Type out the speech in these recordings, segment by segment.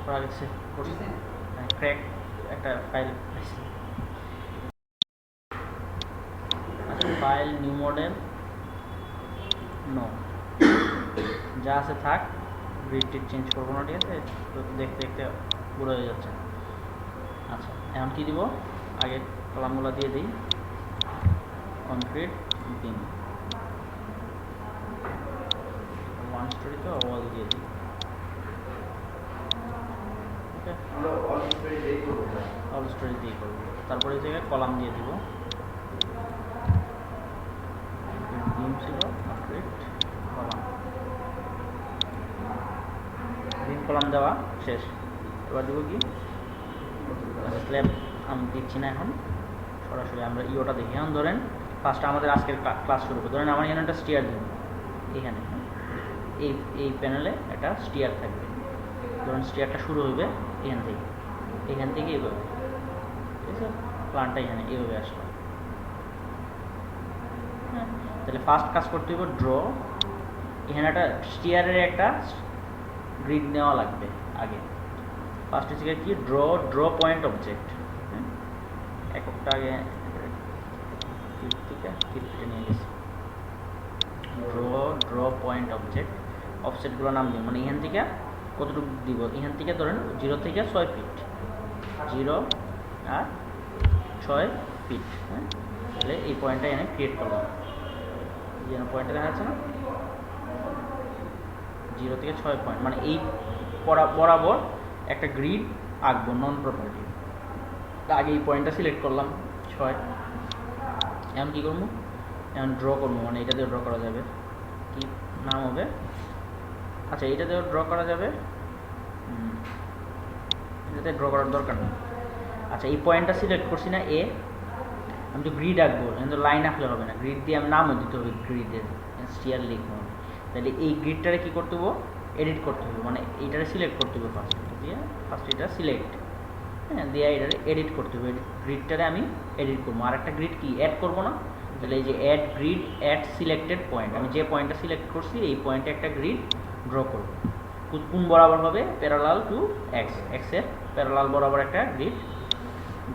করা গেছে ক্র্যাক একটা file file new model no যা আছে থাক গ্রিড চেঞ্জ করবো না, ঠিক আছে? তো দেখতে দেখতে পুরো হয়ে যাচ্ছে। আচ্ছা এখন কি দিব, আগে কলামগুলো দিয়ে দিই। কনক্রিট বিম ওয়ান স্টোরি তো ওয়াল দিয়ে দিই। ওকে অল স্টোরি দিয়ে করবো। তারপরে এই জায়গায় কলাম দিয়ে দিব। বিম ছিল কনক্রিট কলাম, বিম কলাম দেওয়া শেষ। এবার দেবো কি স্ল্যাব, আমি দিচ্ছি না এখন, সরাসরি আমরা ইওটা দেখি। এখন ধরেন ফার্স্টে আমাদের আজকের ক্লাস শুরু করবো। ধরেন আমার এখানে একটা স্টিয়ার দেবো, এখানে এই প্যানেলে একটা স্টিয়ার থাকবে। ধরুন স্টিয়ারটা শুরু হবে এখান থেকে এইভাবে, ঠিক আছে? প্ল্যানটা এখানে এইভাবে আসলো। হ্যাঁ, তাহলে ফার্স্ট কাজ করতে হবে ড্র। এখানে একটা স্টিয়ারের একটা গ্রিড নেওয়া লাগবে আগে। ফার্স্ট হচ্ছে কি ড্র পয়েন্ট অবজেক্ট। এককটা আগে থেকে নিয়ে গেছি। ড্র পয়েন্ট অবজেক্ট, অফসেটগুলো নাম দিই, মানে এখান থেকে কতটুকু দিব, এখান থেকে ধরেন 0 থেকে 6 ফিট, 0 আর 6 ফিট। হ্যাঁ, তাহলে এই পয়েন্টটা এখানে ক্রিয়েট করলাম। যেন পয়েন্টটা দেখা যাচ্ছে না, 0 থেকে 6 পয়েন্ট, মানে এই বরাবর একটা গ্রিড আঁকবো নন প্রপার্টি। আগে এই পয়েন্টটা সিলেক্ট করলাম 6। এখন কী করবো, এখন ড্র করবো, মানে এটা দিয়ে ড্র করা যাবে। কি নাম হবে, আচ্ছা এটা দিয়েও ড্র করা যাবে, এটাতে ড্র করার দরকার নেই। আচ্ছা এই পয়েন্টটা সিলেক্ট করছি না এ, আমি তো গ্রিড আঁকবো, কিন্তু লাইন আঁকলে হবে না, গ্রিড দিয়ে আমি নামও দিতে হবে, গ্রিডের স্টিয়ার লিখবো। তাহলে এই গ্রিডটারে কী করতে হবে, এডিট করতে হবে, মানে এইটারে সিলেক্ট করতে হবে ফার্স্ট, দিয়ে ফার্স্ট এটা সিলেক্ট, হ্যাঁ, দিয়ে এটারে এডিট করতে হবে। গ্রিডটারে আমি এডিট করবো, আর একটা গ্রিড কি অ্যাড করবো না। তাহলে এই যে add grid add selected point, আমি যে পয়েন্টটা সিলেক্ট করছি এই পয়েন্টে একটা গ্রিড ড্র করবো। কোন বরাবর হবে, প্যারালাল টু এক্স, এক্সের প্যারালাল বরাবর একটা গ্রিড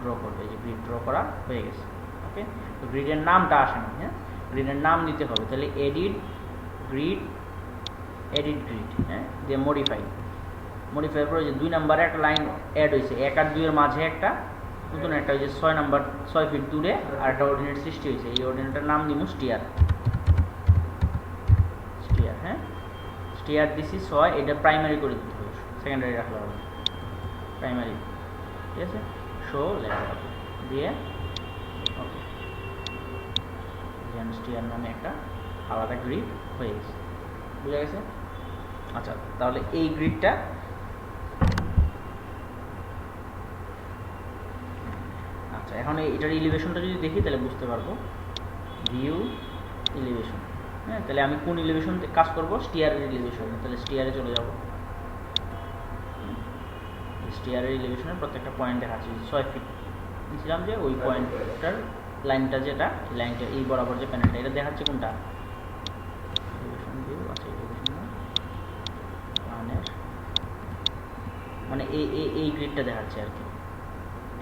ড্র করবে। এই যে গ্রিড ড্র করা হয়ে গেছে। ওকে, তো গ্রিডের নামটা আসে না, হ্যাঁ, গ্রিডের নাম দিতে হবে। তাহলে এডিট গ্রিড, হ্যাঁ, দিয়ে মডিফাই করে যে 2 নম্বরে একটা লাইন অ্যাড হয়েছে, 1 আর 2 এর মাঝে একটা নতুন একটা হয়েছে 6 ফিট দূরে আর একটা অর্ডিনেট সৃষ্টি হয়েছে। এই অর্ডিনেটের নাম দিব স্টিয়ার। হ্যাঁ, স্টিয়ার দিছি 6, এটা প্রাইমারি করে দিতে হবে, সেকেন্ডারি রাখলে হবে, প্রাইমারি, ঠিক আছে? শো লেখা হবে দিয়ে ওকে, স্টিয়ার নামে একটা আলাদা গ্রিড হয়ে গেছে, বুঝা গেছে? আচ্ছা তাহলে এই গ্রিডটা, আচ্ছা এখন এটার এলিভেশনটা যদি দেখি তাহলে বুঝতে পারবো। ভিউ এলিভেশন, হ্যাঁ, তাহলে আমি কোন এলিভেশন কাজ করব, স্টিয়ারের এলিভেশন। তাহলে স্টিয়ারে চলে যাব, স্টিয়ারের এলিভেশনের প্রত্যেকটা পয়েন্ট দেখাচ্ছি। 6 ফিট দিয়েছিলাম যে ওই পয়েন্টটার লাইনটা, যেটা এই লাইনটা এই বরাবর যে প্যানেলটা, এটা দেখাচ্ছে কোনটা, এলিভেশন ভিউ। আচ্ছা এলিভেশন মানে এই গ্রিডটা দেখাচ্ছে আর কি।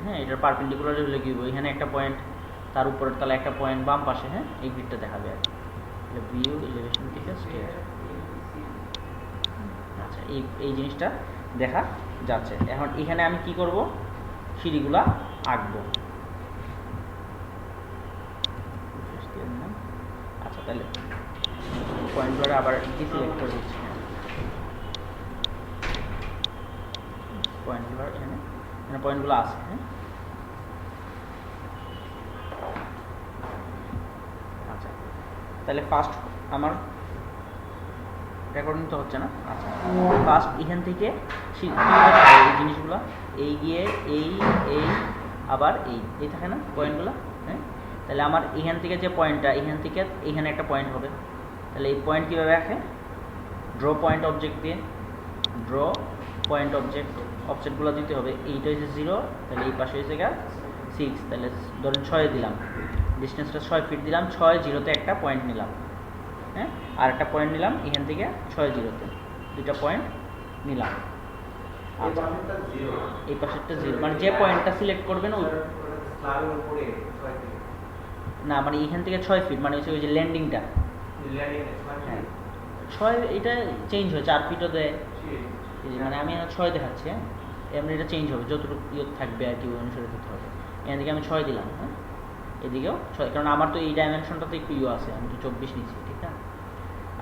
হ্যাঁ, এটার পারপেন্ডিকুলার হলে কি হবে, এখানে একটা পয়েন্ট, তার উপরের তলা একটা পয়েন্ট বাম পাশে, হ্যাঁ, এই গ্রিডটা দেখাবে আর কি। ভিউ এলিভেশন থেকে স্টিয়ার, আচ্ছা এই জিনিসটা দেখা যাচ্ছে। এখন এখানে আমি কি করব, সিঁড়িগুলা আঁকবো। আচ্ছা তাহলে পয়েন্টগুলো আবার ডিসিলেক্ট করে দিচ্ছি, পয়েন্টগুলো এখানে পয়েন্টগুলো আছে, হ্যাঁ। আচ্ছা তাহলে ফার্স্ট আমার রেকর্ডিং তো হচ্ছে না। আচ্ছা ফার্স্ট এখান থেকে এই জিনিসগুলো এই গিয়ে এই আবার এই থাকে না পয়েন্টগুলো, হ্যাঁ। তাহলে আমার এখান থেকে যে পয়েন্টটা, এখান থেকে এখানে একটা পয়েন্ট হবে। তাহলে এই পয়েন্ট কীভাবে রাখে, ড্র পয়েন্ট অবজেক্ট দিয়ে, ড্র পয়েন্ট অবজেক্টগুলো দিতে হবে। এইটা হচ্ছে 0, তাহলে এই পাশে হয়েছে 6, তাহলে ধরেন 6 দিলাম, ডিস্টেন্সটা 6 ফিট দিলাম, 6 0-তে একটা পয়েন্ট নিলাম, হ্যাঁ, আর একটা পয়েন্ট নিলাম এখান থেকে 6 0-তে, 2টা পয়েন্ট নিলাম। আচ্ছা এই পাশেরটা 0 মানে যে পয়েন্টটা সিলেক্ট করবেন ওই না মানে এখান থেকে 6 ফিট মানে হচ্ছে ওই যে ল্যান্ডিংটা হ্যাঁ 6 এটা চেঞ্জ হয় 4 ফিটও দেয় মানে আমি 6 দেখাচ্ছি হ্যাঁ এমনি এটা চেঞ্জ হবে যতটুকু ইয়ে থাকবে আর কি অনুসারে করতে হবে এখান থেকে আমি 6 দিলাম হ্যাঁ এদিকেও 6 কারণ আমার তো এই ডাইমেনশনটাতে একটু ইয়ে আছে আমি তো 24 নিচ্ছি ঠিক না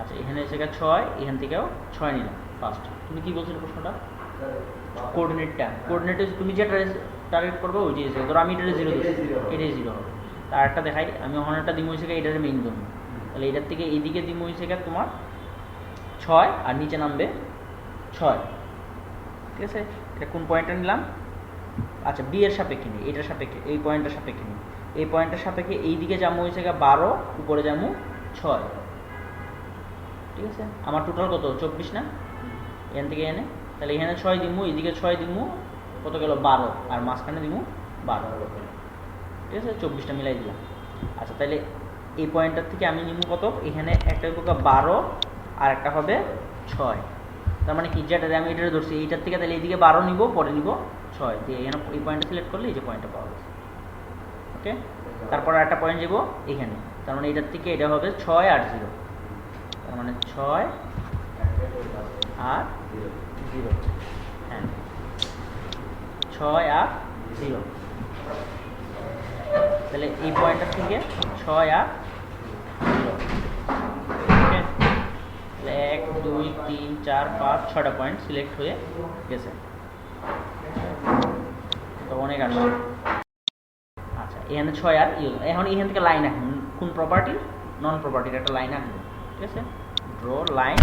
আচ্ছা এখানে এসে 6 এখান থেকেও 6 নিলাম ফার্স্ট তুমি কি বলছিলে প্রশ্নটা কোঅর্ডিনেটে তুমি যেটা টার্গেট করবে ওই যে ধরো আমি এটা 0 দিচ্ছি এটাই 0 হবে আর একটা দেখাই আমি ওখানেরটা দিমো হয়েছে এটার মেইন জন্য তাহলে এটার থেকে এইদিকে দিমো হয়েছে তোমার 6 আর নিচে নামবে 6 ঠিক আছে এটা কোন পয়েন্টটা নিলাম আচ্ছা বি এর সাপেক্ষে নিই এটার সাপেক্ষে এই পয়েন্টের সাপেক্ষে নিই এই পয়েন্টের সাপেক্ষে এইদিকে যাবো হয়েছে 12 উপরে যাবো 6 ঠিক আছে আমার টোটাল কত 24 না এখান থেকে এনে তাহলে এখানে 6 দিমু এইদিকে 6 দিমু কত গেল 12 আর মাঝখানে দিমু 12 ঠিক আছে 24টা মিলাই দিলাম আচ্ছা তাহলে এই পয়েন্টটার থেকে আমি নিমু কত এখানে একটা হবে 12 আর একটা হবে 6 তার মানে কি যেটা আমি এটা ধরছি এইটার থেকে তাহলে এইদিকে 12 নিব পরে নিব 6 দিয়ে এখানে এই পয়েন্টটা সিলেক্ট করলে এই যে পয়েন্টটা পাওয়া গেছে ওকে তারপর একটা পয়েন্ট যাব এখানে তার মানে এটার থেকে এটা হবে 6 আর 0 তার মানে 6 আর 0 হ্যাঁ 6 আর 0 তাহলে এই পয়েন্টটার থেকে 6 আর 0 ওকে তাহলে 1 2 3 4 5 6টা পয়েন্ট সিলেক্ট হয়ে গেছে তো অনেক আসছে আচ্ছা এখানে 6 আর এখন এখান থেকে লাইন আঁকবেন কোন প্রপার্টি নন প্রপার্টির একটা লাইন আঁকবেন ঠিক আছে ড্র লাইন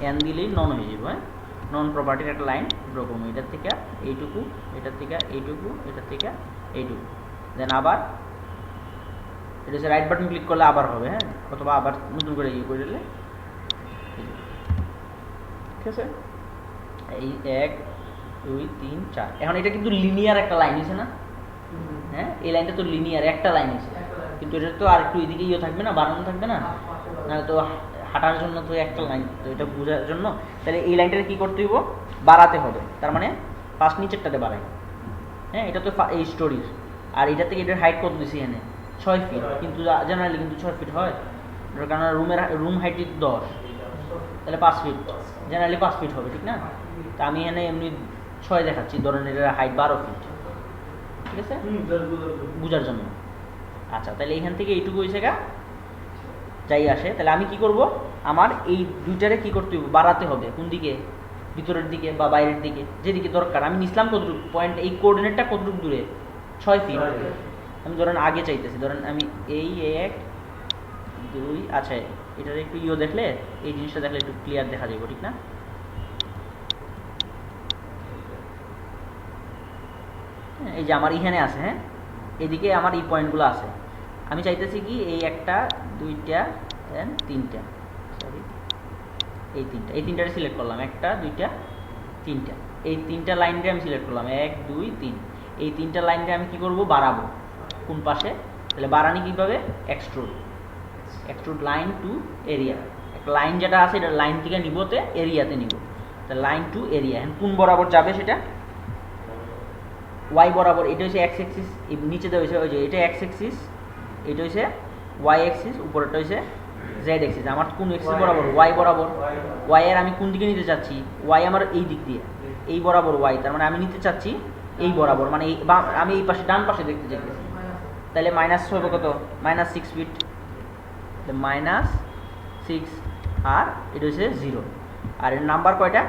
এন দিলেই নন হয়ে যাবে হ্যাঁ নন প্রপার্টির একটা লাইন ড্র করবো এটার থেকে এইটুকু এটার থেকে এইটুকু এটার থেকে এইটুকু দেন আবার এটা হচ্ছে রাইট বাটন ক্লিক করলে আবার হবে হ্যাঁ অথবা আবার নতুন করে ইয়ে করে দিলে ঠিক আছে এই 1 2 3 4 এখন এটা কিন্তু লিনিয়ার একটা লাইন আছে না হ্যাঁ এই লাইনটা তো লিনিয়ার একটা লাইন আছে কিন্তু এটা তো আর একটু এদিকে ইয়ে থাকবে না বাড়ানো থাকবে না না তো হাঁটার জন্য তো একটা লাইন তো এটা বোঝার জন্য তাহলে এই লাইনটাকে কি করতে হইব বাড়াতে হবে তার মানে ফার্স্ট নিচেরটাতে বাড়াই হ্যাঁ এটা তো এই স্টোরির আর এটা থেকে এটার হাইট কত দিছি এখানে 6 ফিট কিন্তু জেনারেলি কিন্তু 6 ফিট হয় কারণ রুম হাইট 10 তাহলে 5 ফিট জেনারেলি 5 ফিট হবে ঠিক না তা আমি এখানে এমনি 6 দেখাচ্ছি ধরেন এটার হাইট 12 ফিট ঠিক আছে বোঝার জন্য আচ্ছা তাহলে এখান থেকে এইটুকু হয়েছে যাই আসে তাহলে আমি কি করব আমার এই দুইটারে কি করতে হবে বাড়াতে হবে কোন দিকে ভিতরের দিকে বা বাইরের দিকে যেদিকে দরকার আমি নিছিলাম কতটুকু পয়েন্ট এই কোঅর্ডিনেটটা কতটুকু দূরে 6 ফিট আমি ধরেন আগে চাইতেছি ধরেন আমি এই 1 2 আচ্ছা এটার একটু ইয়ে দেখলে এই জিনিসটা দেখলে একটু ক্লিয়ার দেখা যাবে ঠিক না এই যে আমার এখানে আছে হ্যাঁ এদিকে আমার এই পয়েন্টগুলো আছে আমি চাইতেছি কি এই একটা দুইটা দেন তিনটা সরি এই তিনটারে সিলেক্ট করলাম একটা দুইটা তিনটা এই তিনটা লাইনটা আমি সিলেক্ট করলাম 1 2 3 এই তিনটা লাইনটা আমি কি করব বাড়াবো কোন পাশে তাহলে বাড়ানি কিভাবে এক্সট্রুড লাইন টু এরিয়া একটা লাইন যেটা আছে এটা লাইন থেকে নিবতে এরিয়াতে নিব তাহলে লাইন টু এরিয়া এখন কোন বরাবর যাবে সেটা y বরাবর এটা হচ্ছে x অ্যাক্সিস নিচে দেওয়া হয়েছে ওই যে এটা x অ্যাক্সিস এটা হচ্ছে y অ্যাক্সিস উপরেরটা হচ্ছে z অ্যাক্সিস আমার কোন অ্যাক্সিস বরাবর y বরাবর y এর আমি কোন দিকে নিতে চাচ্ছি y আমার এই দিক দিয়ে এই বরাবর y তার মানে আমি নিতে চাচ্ছি এই বরাবর মানে এই আমি এই পাশে ডান পাশে দেখতে চাইতেছি তাহলে মাইনাস হবে কত -6 ফিট -6 আর এটা হচ্ছে 0 আর এর নাম্বার কয়টা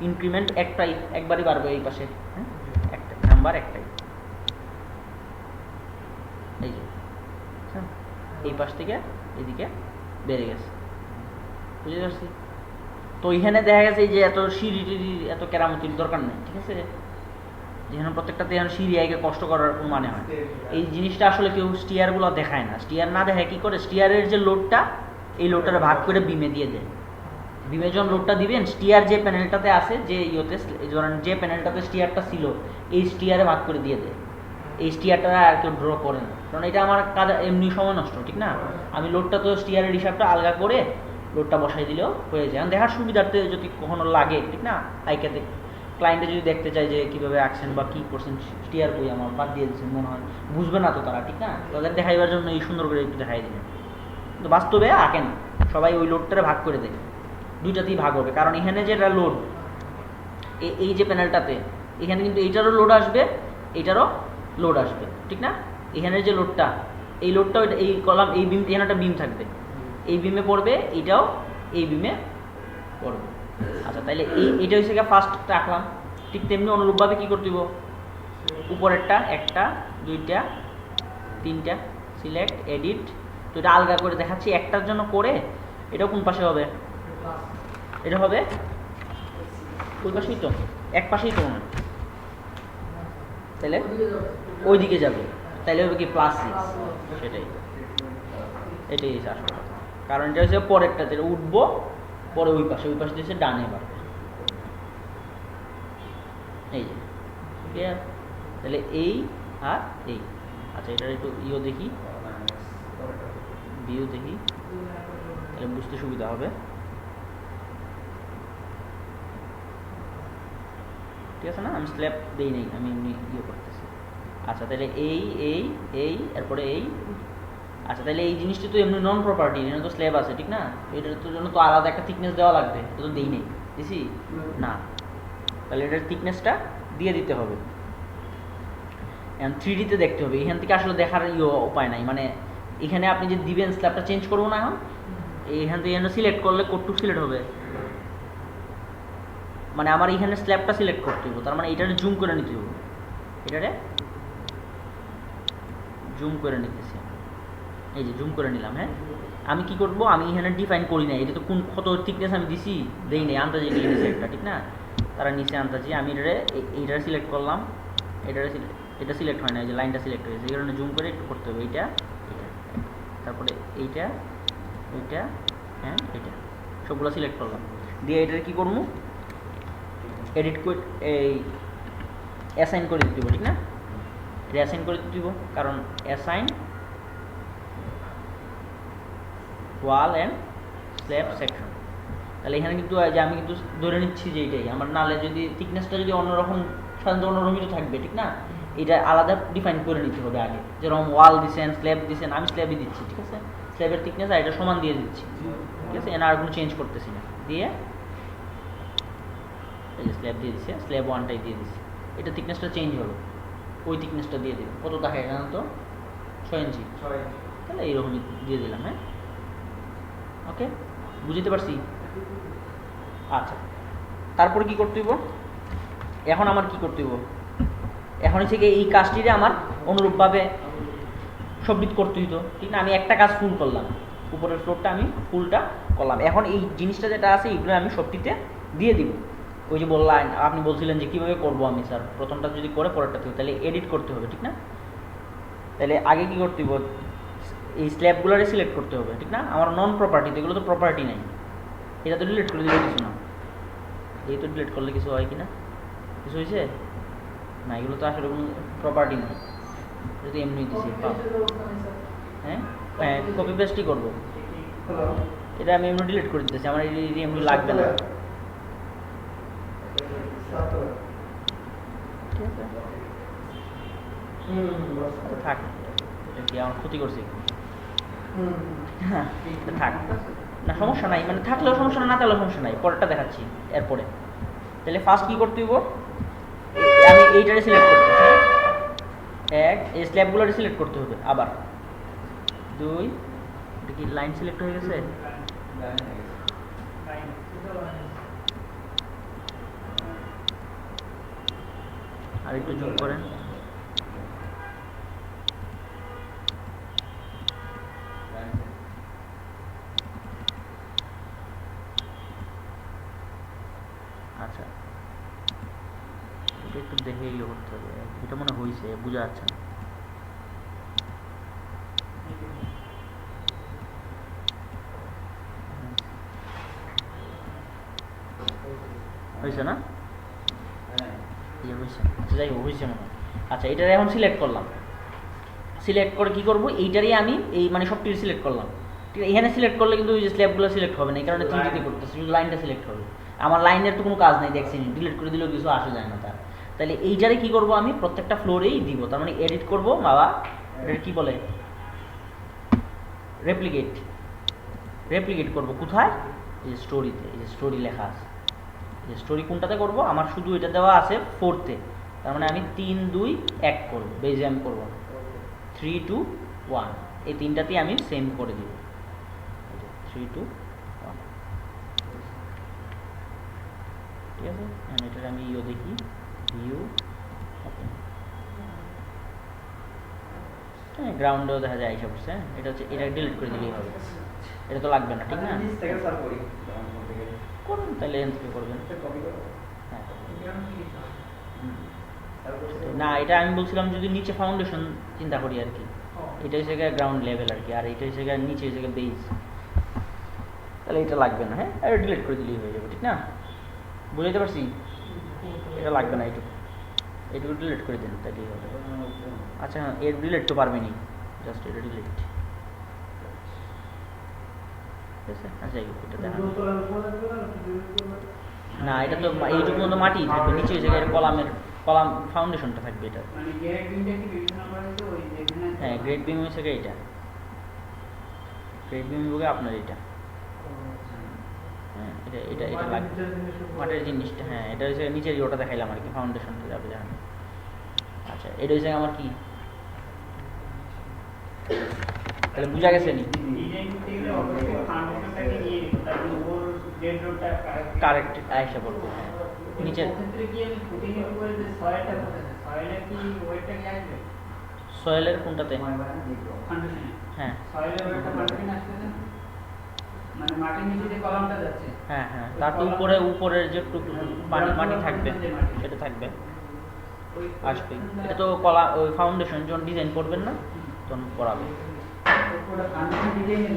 ইনক্রিমেন্ট একটাই একবারই বাড়বে এই পাশে হ্যাঁ একটা নাম্বার একটাই এই যে এই পাশ থেকে এদিকে বেড়ে গেছে বুঝতে পারছি তো এখানে দেখা গেছে যে এত সিঁড়ি এত কেরামতির দরকার নেই ঠিক আছে যেখানে প্রত্যেকটাতে এখন সিঁড়ি আগে কষ্ট করার কোনো মানে হয় এই জিনিসটা আসলে কেউ স্টিয়ারগুলো দেখায় না স্টিয়ার না দেখায় কি করে স্টিয়ারের যে লোডটা এই লোডটা ভাগ করে বিমে দিয়ে দেয় বিমে যখন লোডটা দিবেন স্টিয়ার যে প্যানেলটাতে আছে যে ইয়েতে ধরেন যে প্যানেলটাতে স্টিয়ারটা ছিল এই স্টিয়ারে ভাগ করে দিয়ে দেয় এই স্টিয়ারটা আর কেউ ড্র করে না কারণ এটা আমার কাজ এমনি সময় নষ্ট ঠিক না আমি লোডটা তো স্টিয়ারের হিসাবটা আলগা করে লোডটা বসাই দিলেও হয়ে যায় দেখার সুবিধার্থে যদি কখনো লাগে ঠিক না আইকে ক্লায়েন্টে যদি দেখতে চায় যে কীভাবে আঁকছেন বা কী করছেন, স্টিয়ার বই আমার বাদ দিয়ে দিচ্ছেন মনে হয়, বুঝবে না তো তারা, ঠিক না? তাদের দেখাইবার জন্য এই সুন্দর করে একটু দেখাই দিবেন। কিন্তু বাস্তবে আঁকেন সবাই ওই লোডটারে ভাগ করে দেয়, দুইটাতেই ভাগ হবে। কারণ এখানে যেটা লোড, এই যে প্যানেলটাতে এখানে কিন্তু এইটারও লোড আসবে, এইটারও লোড আসবে, ঠিক না? এখানের যে লোডটা, এই লোডটা এই কলাম, এই বিম, এখানে একটা বিম থাকবে, এই বিমে পড়বে, এইটাও এই বিমে পড়বে। আচ্ছা, তাহলে এইটা হচ্ছে গিয়ে ফার্স্ট রাখলাম। ঠিক তেমনি অনুরূপভাবে কী করতে দিব, উপরেরটা 1টা 2টা 3টা সিলেক্ট, এডিট। তো এটা আলগা করে দেখাচ্ছি একটার জন্য করে। এটাও কোন পাশে হবে? এটা হবে ওই পাশেই তো, এক পাশেই তো না, তাহলে ওই দিকে যাবে, তাহলে হবে কি +6। সেটাই, এটাই আসলে কারণ এটা হচ্ছে পরেরটা, যেটা উঠবো পরে ওই পাশে দিয়েছে ডানে বাড়বে, এই যে ক্লিয়ার। তাহলে এই আর এই। আচ্ছা, এটার একটু দেখি, ভিউ দেখি, তাহলে বুঝতে সুবিধা হবে। ঠিক আছে না? আমি স্ল্যাব দিই নেই, আমি এমনি করতেছি। আচ্ছা, তাহলে এই এরপরে এই। আচ্ছা, তাহলে এই জিনিসটি তো এমনি নন প্রপার্টি, এখানে তো স্ল্যাব আছে, ঠিক না? এটার তো জন্য তো আলাদা একটা থিকনেস দেওয়া লাগবে, এটা তো দিই নেই, দিছি না। তাহলে এটার থিকনেসটা দিয়ে দিতে হবে। এখন 3D-তে দেখতে হবে, এখান থেকে আসলে দেখার উপায় নাই। মানে এখানে আপনি যে দিবেন, স্ল্যাবটা চেঞ্জ করবো না এখন, এইখান থেকে এখানে সিলেক্ট করলে কোডটুক সিলেক্ট হবে। মানে আমার এখানে স্ল্যাবটা সিলেক্ট করতে হবে, তার মানে এটারে জুম করে নিতে হবে, এটারে জুম করে নিতেছি, এই যে জুম করে নিলাম। হ্যাঁ, আমি কি করব, আমি এখানে ডিফাইন করি না, এটা তো কোন কত থিকনেস আমি দিছি দেই নেই, আন্দাজে নিয়ে নিয়েছি একটা, ঠিক না? তারা নিচে আন্দাজে, আমি এইটারে সিলেক্ট করলাম, এটা সিলেক্ট হয় না, এই যে লাইনটা সিলেক্ট হয়েছে, এই কারণে জুম করে একটু করতে হবে। এইটা, তারপরে এইটা, হ্যাঁ এটা সবগুলো সিলেক্ট করলাম, দিয়ে এটারে কি করবো, এডিট করে এই অ্যাসাইন করে দিতে দিব, ঠিক না? এটা অ্যাসাইন করে দিতে দিব, কারণ assign wall and slab section. তাহলে এখানে কিন্তু যে আমি কিন্তু ধরে নিচ্ছি যে এইটাই আমার, নাহলে যদি থিকনেসটা যদি অন্যরকম, সাধারণত অন্যরকম থাকবে, ঠিক না? এটা আলাদা ডিফাইন করে নিতে হবে আগে, যেরকম ওয়াল দিচ্ছেন, স্ল্যাব দিচ্ছেন, আমি স্ল্যাবই দিচ্ছি, ঠিক আছে? স্ল্যাবের থিকনেস আর এটা সমান দিয়ে দিচ্ছি, ঠিক আছে? এখানে আর কোনো চেঞ্জ করতেছি না, দিয়ে এই যে স্ল্যাব দিয়ে দিচ্ছে, স্ল্যাব 1টাই দিয়ে দিচ্ছি। এটা থিকনেসটা চেঞ্জ হলো, ওই থিকনেসটা দিয়ে দিলাম। কত দেখায় জানো তো? 6 ইঞ্চি। তাহলে এইরকমই দিয়ে দিলাম। হ্যাঁ, ওকে, বুঝতে পারছি? আচ্ছা, তারপরে কি করতে হইব? এখন আমার কি করতে হইব? এখন হচ্ছে কি এই কাজটিরে আমার অনুরূপভাবে সবমিট করতে হইতো, ঠিক না? আমি একটা কাজ ফুল করলাম, উপরের ফ্লোরটা আমি ফুলটা করলাম। এখন এই জিনিসটা যেটা আছে এইগুলো আমি সবটিতে দিয়ে দিব। ওই যে বললাম, আপনি বলছিলেন যে কীভাবে করবো আমি, স্যার প্রথমটা যদি করে পরেরটা থেকে, তাহলে এডিট করতে হবে, ঠিক না? তাহলে আগে কি করতে হবে, এই স্ল্যাবগুলোরে সিলেক্ট করতে হবে, ঠিক না? আমার নন প্রপার্টি, এগুলো তো প্রপার্টি নাই, এটা তো ডিলিট করে দিলে কিছু না। এই তো ডিলিট করলে কিছু হয় কি না? কিছু হয়েছে না, এগুলো তো আসলে কোনো প্রপার্টি নেই, যদি এমনি দিছি। হ্যাঁ, কপি পেস্টই করবো, এটা আমি এমনি ডিলিট করে দিতেছি, আমার এমনি লাগবে না, ঠিক আছে? থাক, এটা কি আমার ক্ষতি করছে? হ্যাঁ, থাক না, সমস্যা নাই, মানে থাকলেও সমস্যা না থাকলেও সমস্যা নাই, পরেরটা দেখাচ্ছি এরপরে। তাহলে ফার্স্ট কি করতে হইব, আমি এইটারে সিলেক্ট করতেছি, এই স্ল্যাবগুলোরে সিলেক্ট করতে হবে, আবার 2, এটা কি লাইন সিলেক্ট হয়ে গেছে? আর একটু জুম করেন। আচ্ছা, এটা একটু দেখে করতে হবে, এটা মনে হয়েছে, বোঝা যাচ্ছে না। হয়েছে না? হয়েছে, আচ্ছা যাই হোক, হয়েছে মনে হয়। আচ্ছা, এটারে এখন সিলেক্ট করলাম, সিলেক্ট করে কি করব, এইটারই আমি এই মানে সবটি সিলেক্ট করলাম, ঠিক আছে? এখানে সিলেক্ট করলে কিন্তু ওই যে স্ল্যাবগুলো সিলেক্ট হবে না, এই কারণে 3D করতেছি, শুধু লাইনটা সিলেক্ট হবে। আমার লাইনের তো কোনো কাজ নাই, দেখছেন ডিলিট করে দিলেও কিছু আসে যায় না তার। তাহলে এইটারে কি করব আমি প্রত্যেকটা ফ্লোরেই দিব, তার মানে এডিট করব বাবা, এটা কি বলে রেপ্লিকেট করব কোথায়, এই যে স্টোরিতে, এই যে স্টোরি লেখা আছে, এই যে স্টোরি কোনটাতে করব, আমার শুধু এটা দেওয়া আছে 4-তে, তার মানে আমি 3-2-1 করব, বেজে আমি করব 3-2-1, এই তিনটাতেই আমি সেম করে দিব 3-2-1, ঠিক আছে। এটার আমি দেখি ভিউ, হ্যাঁ গ্রাউন্ডেও দেখা যায় এইসব, হ্যাঁ এটা হচ্ছে, এটা ডিলিট করে দিলেই হবে, এটা তো লাগবে না, ঠিক না, করুন তাহলে এখান থেকে করবেন। হ্যাঁ না, এটা আমি বলছিলাম যদি নিচে ফাউন্ডেশন চিন্তা করি আর কি, এটা হচ্ছে গ্রাউন্ড লেভেল আর কি, আর এটা হচ্ছে নিচে হচ্ছে বেস, তাহলে এটা লাগবে না, হ্যাঁ এটা ডিলিট করে দিলেই হয়ে যাবে, ঠিক না, বুঝাইতে পারছি, এটা লাগবে না, এইটুকু ডিলিট করে দিন তাহলেই হবে। আচ্ছা এর ডিলিট তো পারবেনি, জাস্ট এটা ডিলিট, ঠিক আছে। আচ্ছা এটা দেখান না, এটা তো এইটুকু মতো মাটি থাকবে, নিচে হচ্ছে কলাম ফাউন্ডেশনটা থাকবে এটা, হ্যাঁ গ্রেড বিম হচ্ছে এইটা, গ্রেড বিম হবে আপনার এটা, হ্যাঁ এটা এটা এটা লাগবে মাটির জিনিসটা, হ্যাঁ এটা হচ্ছে নিচের ওটা দেখাইলাম আর কি, ফাউন্ডেশনটা যাবে জানেন। আচ্ছা এটা হচ্ছে আমার কি, তাহলে বুঝা গেছে নি, কারেক্ট আয়সা বলবো, হ্যাঁ নিচের সয়েলের কোনটাতে, হ্যাঁ হ্যাঁ হ্যাঁ তার তো উপরের যে একটু মাটি থাকবে সেটা থাকবে, আসবে, এটা তো ওই ফাউন্ডেশন যখন ডিজাইন করবেন না তখন পড়াবে,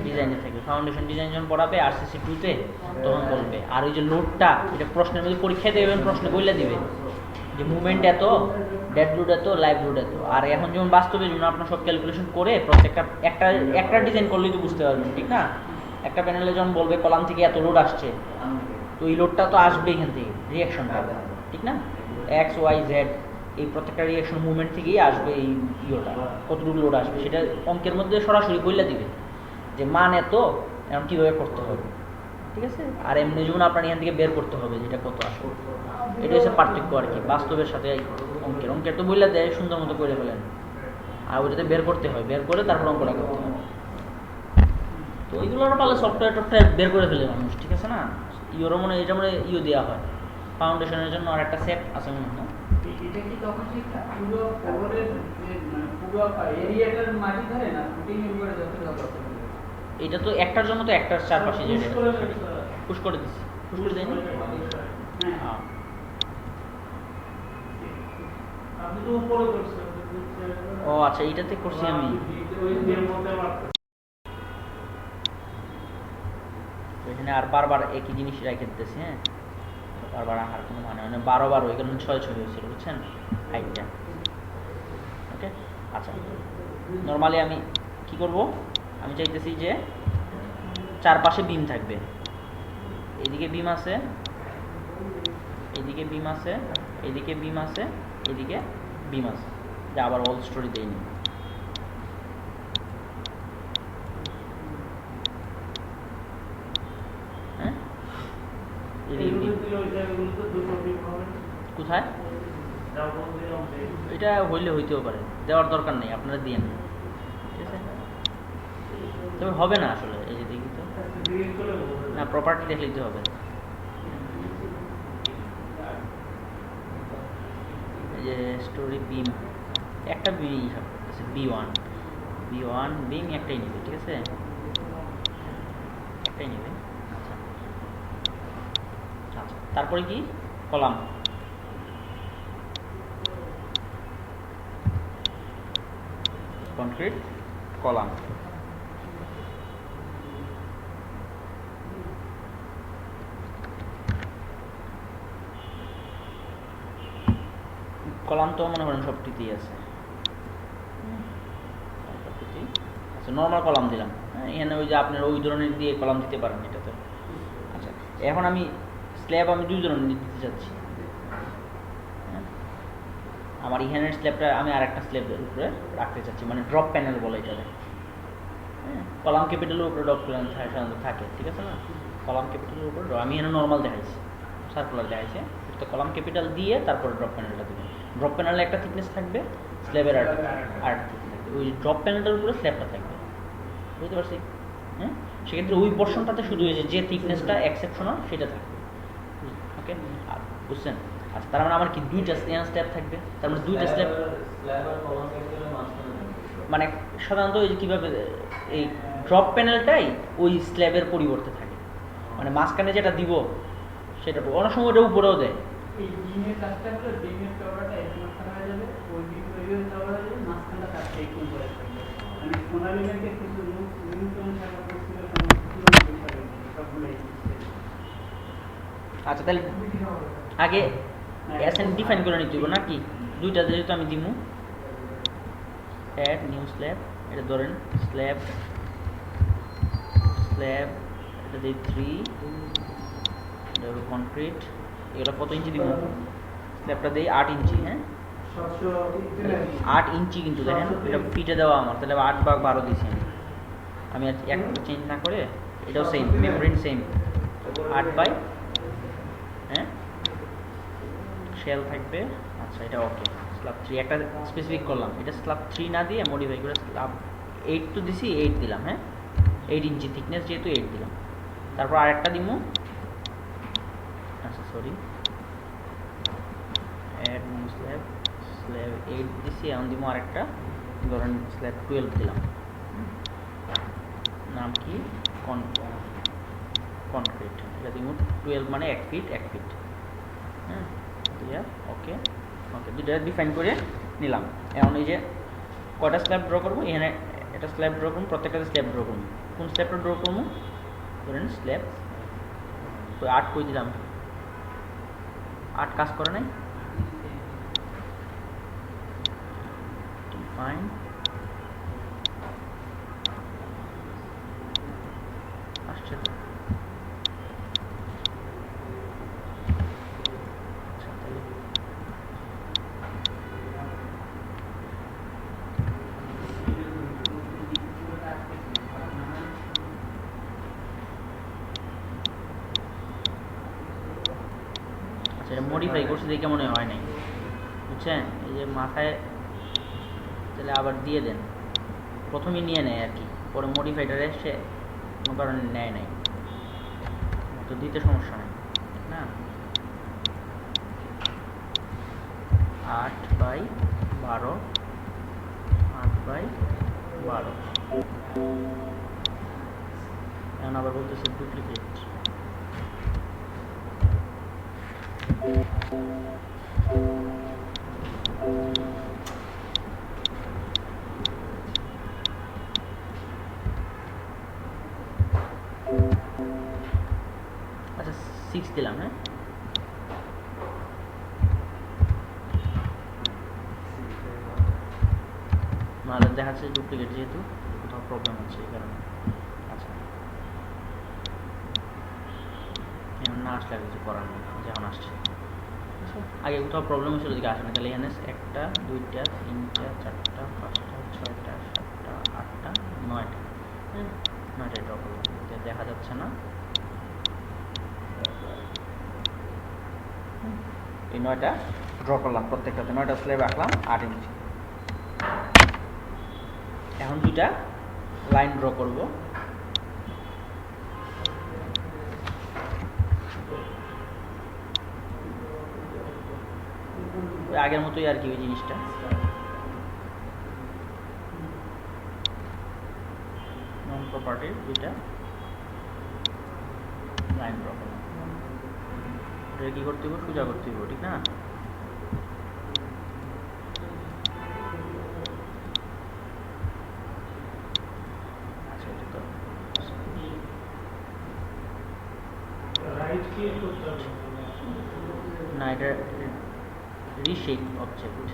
ডিজাইনে থাকবে ফাউন্ডেশন ডিজাইন যখন পড়াবে আরসিসি 2-তে তখন বলবে। আর ওই যে লোডটা, এটা প্রশ্নের মধ্যে পরীক্ষায় দেবেন, প্রশ্ন বললে দিবে যে মুভমেন্ট এত, ডেড লোড এত, লাইভ লোড এত, আর এখন যেমন বাস্তবে যেমন আপনার সব ক্যালকুলেশন করে প্রত্যেকটা একটা ডিজাইন করলেই তো বুঝতে পারবেন, ঠিক না, একটা প্যানেলে যখন বলবে কলাম থেকে এত লোড আসছে, তো এই লোডটা তো আসবে এখান থেকে রিয়াকশনটা, ঠিক না, এক্স ওয়াই জেড এই প্রত্যেকটা রিয়াকশন মুভমেন্ট থেকেই আসবে, এই ইয়েটা কতটুকু লোড আসবে সেটা অঙ্কের মধ্যে সরাসরি বলে দিবে যে মান এত, এখন কীভাবে করতে হবে, ঠিক আছে। আর এমনি যেমন আপনার এখান থেকে বের করতে হবে যেটা কত আসবে, এটা হচ্ছে পার্থক্য আর কি বাস্তবের সাথে অঙ্কের তো বইলা দেয় সুন্দর মতো করে ফেলেন, আর ওইটাতে বের করতে হয়, বের করে তারপর অঙ্কটা করতে হয়, তো এইগুলো পারলে সফটওয়্যার বের করে ফেলে মানুষ, ঠিক আছে না, ইওরও মনে এটা মনে দেওয়া হয় ফাউন্ডেশনের জন্য, আর একটা সেট আছে মনে হয়, এটা কি তখন ঠিক পুরো ফ্লোরের মানে পুরো এরিয়াটার মাটি ধরে না, ফুটিং এর উপরে যত এটা তো একটার জন্য তো একটার চারপাশে যেটা পুশ করে দিচ্ছি, পুশ করে দেয়নি, হ্যাঁ আপনি তো উপরে করছেন, ও আচ্ছা এইটাতে করছি আমি, এখানে আর বারবার একই জিনিস রেখে দিতেছি, হ্যাঁ বারবার আহার কোনো মানে হয় না, 12 এখানে 6 হয়েছিল বুঝছেন হাইটটা, ওকে। আচ্ছা নর্মালি আমি কি করব, আমি চাইতেছি যে চারপাশে বিম থাকবে, এদিকে বিম আছে, এদিকে বিম আছে, এদিকে বিম আছে, এদিকে বিম আছে, যে আবার অল স্টোরি দেয়নি, হ্যাঁ কোথায় এটা হইলে হইতেও পারে, দেওয়ার দরকার নেই, আপনারা দিয়ে নেন, ঠিক আছে, তবে হবে না আসলে, এই যে দেখি তো না, প্রপার্টি দেখে দিতে হবে, এই যে স্টোরি বিম একটা বিম হিসাব করতেছে, B1 বিম একটাই নেবে, ঠিক আছে একটাই নেবে, আচ্ছা আচ্ছা তারপরে কি কলাম, কনক্রিট কলাম, কলাম তো মনে করেন সবটিতেই আছে, আচ্ছা নর্মাল কলাম দিলাম, হ্যাঁ এখানে ওই যে আপনার ওই ধরনের দিয়ে কলাম দিতে পারেন এটাতে। আচ্ছা এখন আমি স্ল্যাব আমি 2 ধরনের দিতে চাচ্ছি। হ্যাঁ, আমার ইহানের স্ল্যাবটা আমি আরেকটা স্ল্যাবের উপরে রাখতে চাচ্ছি, মানে ড্রপ প্যানেল বলে এটাকে। হ্যাঁ, কলাম ক্যাপিটালের উপরে ড্রপ প্যানেল সাধারণত থাকে, ঠিক আছে না? কলাম ক্যাপিটালের উপরে আমি এখানে নর্মাল দেখাইছি, সার্কুলার দেখাইছে, তো কলাম ক্যাপিটাল দিয়ে তারপরে ড্রপ প্যানেলটা দেবেন। ড্রপ প্যানেলে একটা থিকনেস থাকবে, স্ল্যাবের আর থাকবে, ওই ড্রপ প্যানেলটার উপরে স্ল্যাবটা থাকবে, বুঝতে পারছি? হ্যাঁ, সেক্ষেত্রে ওই পোর্শনটাতে শুধু যে থিকনেসটা এক্সেপশনাল সেটা থাকবে। ওকে, বুঝছেন? আচ্ছা, তার মানে আমার কি 2টা স্ল্যাব থাকবে, তার মানে 2টা স্ল্যাব মানে সাধারণত ওই যে কীভাবে এই ড্রপ প্যানেলটাই ওই স্ল্যাবের পরিবর্তে থাকে, মানে মাঝখানে যেটা দিব সেটা অনেক সময় ওটা উপরেও দেয়। এই ডিমের কাজটা হলো ডিমের চওড়াটা একটু মাঝখানে হয়ে যাবে, ওই ডিম তৈরি হয়ে চওড়া হয়ে যাবে, মাঝখানটা কাটতে একটু উপরে থাকবে। মানে সোনালিকে কিছু নিউটন ছাড়া করছিল সবগুলো। আচ্ছা, তাহলে আগে এসএন ডিফাইন করে নিতে হবে নাকি? 2টা যেহেতু আমি দিমু, অ্যাড নিউ স্ল্যাব, এটা ধরেন স্ল্যাব এটা দিই 3, এটা হলো কনক্রিট, এগুলো কত ইঞ্চি দিব? স্ল্যাবটা দিই 8 ইঞ্চি। হ্যাঁ, 8 ইঞ্চি, কিন্তু দেখেন এটা ফিটে দেওয়া আমার, তাহলে 8 ভাগ 12 দিয়েছি আমি আর এক চেঞ্জ না করে, এটাও সেম মেমব্রেন সেম 8 বাই, হ্যাঁ, শেল থাকবে। আচ্ছা, এটা ওকে। স্ল্যাব 3 একটা স্পেসিফিক করলাম, এটা স্ল্যাব 3 না দিয়ে মডিফাই করে স্ল্যাব 8 তো দিছি, 8 দিলাম। হ্যাঁ, 8 ইঞ্চি থিকনেস যেহেতু 8 দিলাম, তারপর আরেকটা দিমু। আচ্ছা সরি, অ্যাড নিউ স্ল্যাব 8 দিছি, এখন দিমু আরেকটা, ধরেন স্ল্যাব 12 দিলাম, নাম কি কনক্রিট, এটা দিমু 12 মানে 1 ফিট 1 ফিট। হ্যাঁ, দিয়া ওকে ওকে, 2টা ডিফাইন করে নিলাম। এখন এই যে কয়টা স্ল্যাব ড্র করবো, এখানে একটা স্ল্যাব ড্র করবো, প্রত্যেকটা স্ল্যাব ড্র করবো। কোন স্ল্যাবটা ড্র করবো? ধরেন স্ল্যাব তো 8 কই দিলাম, 8 কাজ করে নাই। ডিফাইন আসছে তো। আচ্ছা, তাহলে আচ্ছা, এটা মডিফাই করছি দেখে মনে হয় নাই, বুঝছেন? এই যে মাথায় তাহলে আবার দিয়ে দেন, প্রথমে নিয়ে নেয় আর কি, পরে মডিফাইটা সে কোনো কারণে নেয় নাই, তো দিতে সমস্যা নেই না। 8 বাই 12, 8 বাই 12, এখন আবার বলতেছে ডুপ্লিকেট। আচ্ছা 6 দিলাম। হ্যাঁ, নাহলে দেখা যাচ্ছে ডুপ্লিকেট, যেহেতু কোথাও প্রবলেম হচ্ছে এই কারণে। আচ্ছা, এখন না আসলে আর কিছু করার নেই, যখন আসছে। আগে কোথাও প্রবলেম হচ্ছিল, দিকে আসে না, তাহলে এখানে 1টা 2টা 3টা 4টা 5টা 6টা 7টা 8টা 9টা, হ্যাঁ 9টা ড্র করলাম, দেখা যাচ্ছে না। এই 9টা ড্র করলাম, প্রত্যেকটাতে 9টা স্ল্যাব রাখলাম 8 ইঞ্চি। এখন 2টা লাইন ড্র করব। আগের মতোই আর কি ওই জিনিসটা, নন প্রপার্টির 2টা লাইন ড্র করলাম। এটা কি করতে হবে? সোজা করতে হবে, ঠিক না? আচ্ছা, এটা তো না, এটা রিশেপ অবজেক্ট।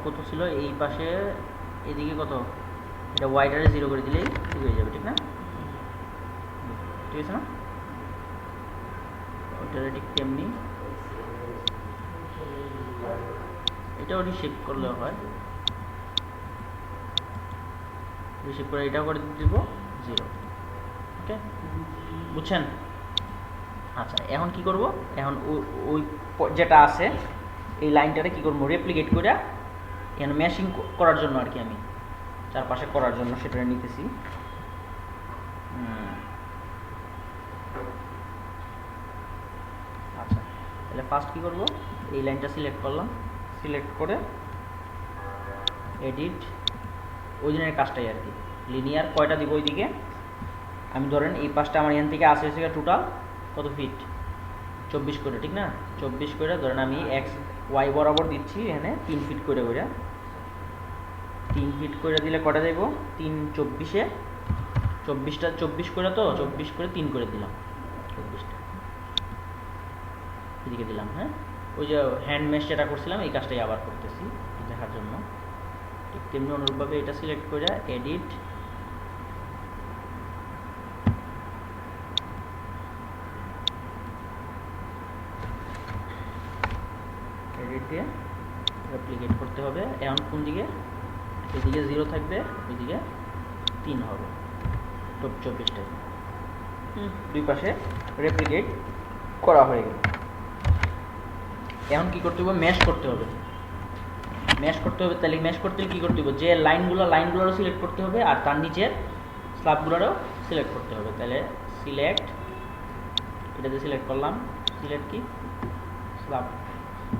কত ছিল, এই পাশে এদিকে কত, এটা ওয়াইটারে 0 করে দিলেই ঠিক হয়ে যাবে, ঠিক না? ঠিক আছে না? ওইটারে ঠিক তেমনি এটাও রিশেপ করলেও হয়, রিশেপ করে এটাও করে দিব 0। ওকে, বুঝছেন? আচ্ছা, এখন কি করব, এখন ওই যেটা আছে এই লাইনটারে কি করব, রেপ্লিকেট করে এখানে ম্যাশিং করার জন্য আর কি, আমি চারপাশে করার জন্য সেটা নিতেছি। আচ্ছা, তাহলে ফার্স্ট কি করব, এই লাইনটা সিলেক্ট করলাম, সিলেক্ট করে এডিট, ওই দিনের কাজটাই আর কি, লিনিয়ার কয়টা দিব ওইদিকে, আমি ধরেন এই পাশটা আমার এখান থেকে আসে হচ্ছে টোটাল কত ফিট, 24 করে, ঠিক না? 24 করে ধরেন আমি এক্স ওয়াই বরাবর দিচ্ছি এখানে 3 ফিট করে, 3 ফিট করে দিলে কটা যাইব, 3 24-এ 24টা 24 করে, তো 24 করে 3 করে দিলাম, 24টা এদিকে দিলাম। হ্যাঁ, ওই যে হ্যান্ড মেশ যেটা করছিলাম এই কাজটাই আবার করতেছি দেখার জন্য। ঠিক তেমনি অনুরূপভাবে এটা সিলেক্ট করে এডিট, এডিট দিয়ে রেপ্লিকেট করতে হবে। এখন কোন দিকে, এদিকে 0 থাকবে, ওইদিকে 3 হবে, 24টায়। দুই পাশে রেপ্লিকেট করা হয়ে গেল। এখন কি করতে হবে, ম্যাশ করতে হবে, ম্যাশ করতে হবে। তাহলে ম্যাশ করতে কি করতে হবে, যে লাইনগুলোরও সিলেক্ট করতে হবে আর তার নিচের স্ল্যাবগুলোরও সিলেক্ট করতে হবে। তাহলে সিলেক্ট, এটাতে সিলেক্ট করলাম, সিলেক্ট কি স্ল্যাব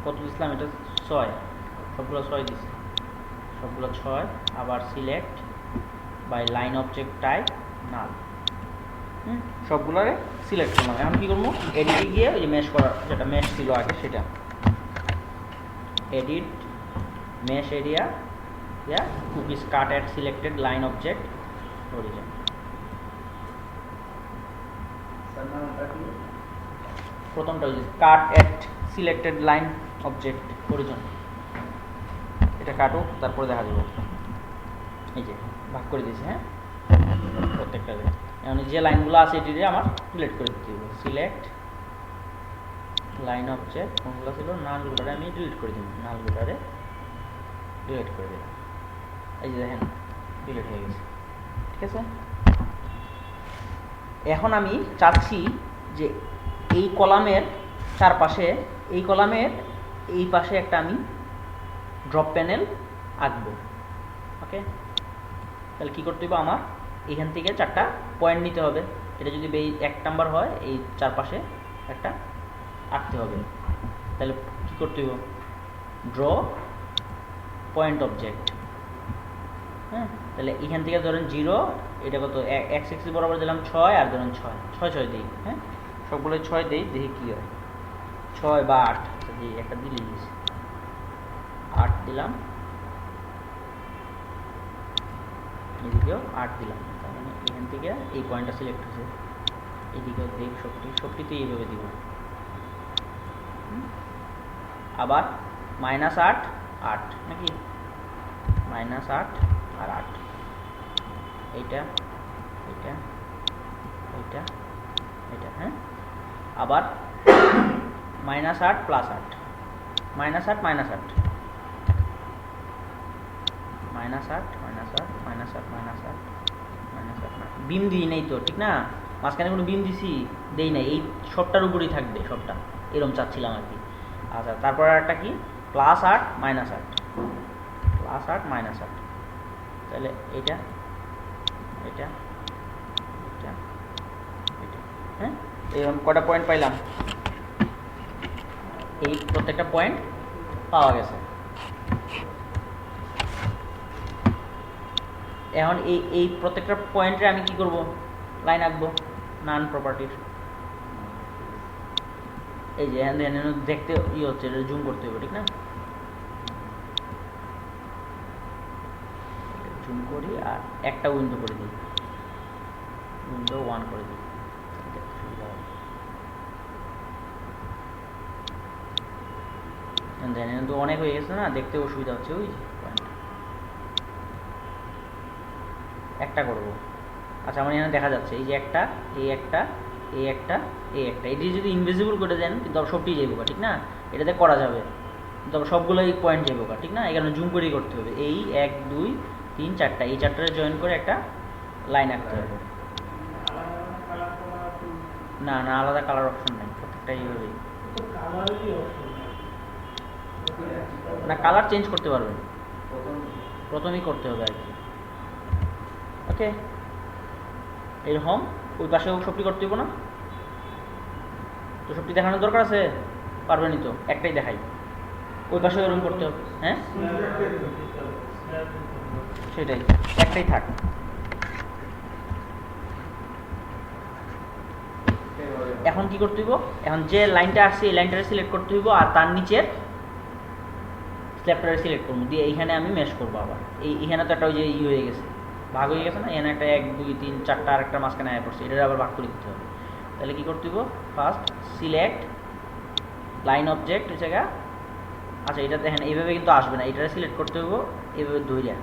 কত দিছিলাম, এটা 6, সবগুলো 6 দিছি, সবগুলো 6। আবার select by line object type null, সবগুলোরে সিলেক্ট করলাম। এখন কি করবো, এডিটে গিয়ে ওই যে ম্যাশ করা, যেটা ম্যাশ ছিল আগে সেটা, edit mesh area, yeah, cookies cut at selected line object origin. প্রথমটা হচ্ছে কাট এট সিলেক্টেড লাইন অবজেক্ট অরিজিন, এটা কাটো, তারপরে দেখা যাবে। এই যে ভাগ করে দিয়েছি, হ্যাঁ, প্রত্যেকটা। এখন যে লাইনগুলো আছে এটি আমার সিলেক্ট করে দিতে হবে, সিলেক্ট লাইন অবজেক্ট, কোনগুলো ছিল, নালগুলোরে আমি ডিলিট করে দিব, নালগুলোরে ডিলিট করে দিলাম। এই যে দেখেন ডিলিট হয়ে গেছে, ঠিক আছে। এখন আমি চাচ্ছি যে এই কলামের চারপাশে, এই কলামের এই পাশে একটা আমি ড্রপ প্যানেল আঁকবো। ওকে, তাহলে কী করতে হবে, আমার এখান থেকে 4টা পয়েন্ট নিতে হবে। এটা যদি 1 নাম্বার হয়, এই চারপাশে একটা আঁকতে হবে। তাহলে কী করতে হবে, ড্র পয়েন্ট অবজেক্ট। হ্যাঁ, তাহলে এখান থেকে ধরেন 0, এটা কত, এক্স এক্সিস বরাবর দিলাম 6, আর ধরেন 6 দিই। হ্যাঁ, সবগুলো 6 দিই, দেখি কী হয়, 6 বা 8 দিই, একটা দিলে 8 দিলাম, এদিকেও 8 দিলাম। তার মানে এখান থেকে এই পয়েন্টটা সিলেক্ট হয়েছে, এদিকেও দেখ, সবটিতে এইভাবে দিব। আবার -8 8 নাকি, -8 আর 8, এইটা এইটা এইটা এটা। হ্যাঁ, আবার -8 + 8, -8 -8 -8 -8 বিম দিই নাই তো, ঠিক না? মাঝখানে কোনো বিম দিছি দেই নাই, এই সবটার উপরেই থাকবে, সবটা এরকম চাচ্ছিলাম আর কি। আচ্ছা, তারপর একটা কি, +8 -8, +8 -8, তাহলে এটা এটা এটা এটা। হ্যাঁ, এরকম কটা পয়েন্ট পাইলাম, এই প্রত্যেকটা পয়েন্ট পাওয়া গেছে। এখন এই প্রত্যেকটা পয়েন্টে আমি কি করব, লাইন আঁকবো, নান প্রপার্টির। এই যে দেখতে হচ্ছে, এটা জুম করতে হবে, ঠিক না? জুম করি আর একটা উইন্ডো করে দিই, উইন্ডো 1 করে দিই, সুবিধা হবে। তো অনেক হয়ে গেছে না, দেখতে অসুবিধা হচ্ছে, ওই একটা করব। আচ্ছা আমার এখানে দেখা যাচ্ছে এই যে একটা, এই একটা, এই একটা, এই একটা, এটি যদি ইনভিজিবল করে দেন কিন্তু সবটি যাইব, ঠিক না? এটাতে করা যাবে কিন্তু সবগুলোই পয়েন্ট যাইব, ঠিক না? এখানে জুম করেই করতে হবে। এই 1 2 3 4টা, এই চারটারে জয়েন করে একটা লাইন আঁকতে হবে। না না, আলাদা কালার অপশন নাই, প্রত্যেকটা এইভাবেই। না, কালার চেঞ্জ করতে পারবেন, প্রথমেই করতে হবে আর কি। ওকে, এরকম ওই পাশেও সবটি করতে হইব না তো? সবটি দেখানোর দরকার আছে? পারবেনই তো, একটাই দেখাই। ওই পাশেও এরকম করতে হবে। হ্যাঁ সেটাই, একটাই থাক। এখন কি করতে হইব? এখন যে লাইনটা আসছে এই লাইনটারে সিলেক্ট করতে হইব, আর তার নিচের স্ল্যাবটারে সিলেক্ট করবো, দিয়ে এইখানে আমি ম্যাশ করবো আবার। এইখানে তো একটা ওই যে হয়ে গেছে, ভাগ হয়ে গেছে না? এখানে একটা 1 2 3 4টা আর একটা মাঝখানে আয়া পড়ছে, এটার আবার ভাগ করে দিতে হবে। তাহলে কি করতে হইব? ফার্স্ট সিলেক্ট লাইন অবজেক্ট এই জায়গা। আচ্ছা এটা দেখেন এইভাবে কিন্তু আসবে না, এটারে সিলেক্ট করতে হইব এইভাবে ধইরা।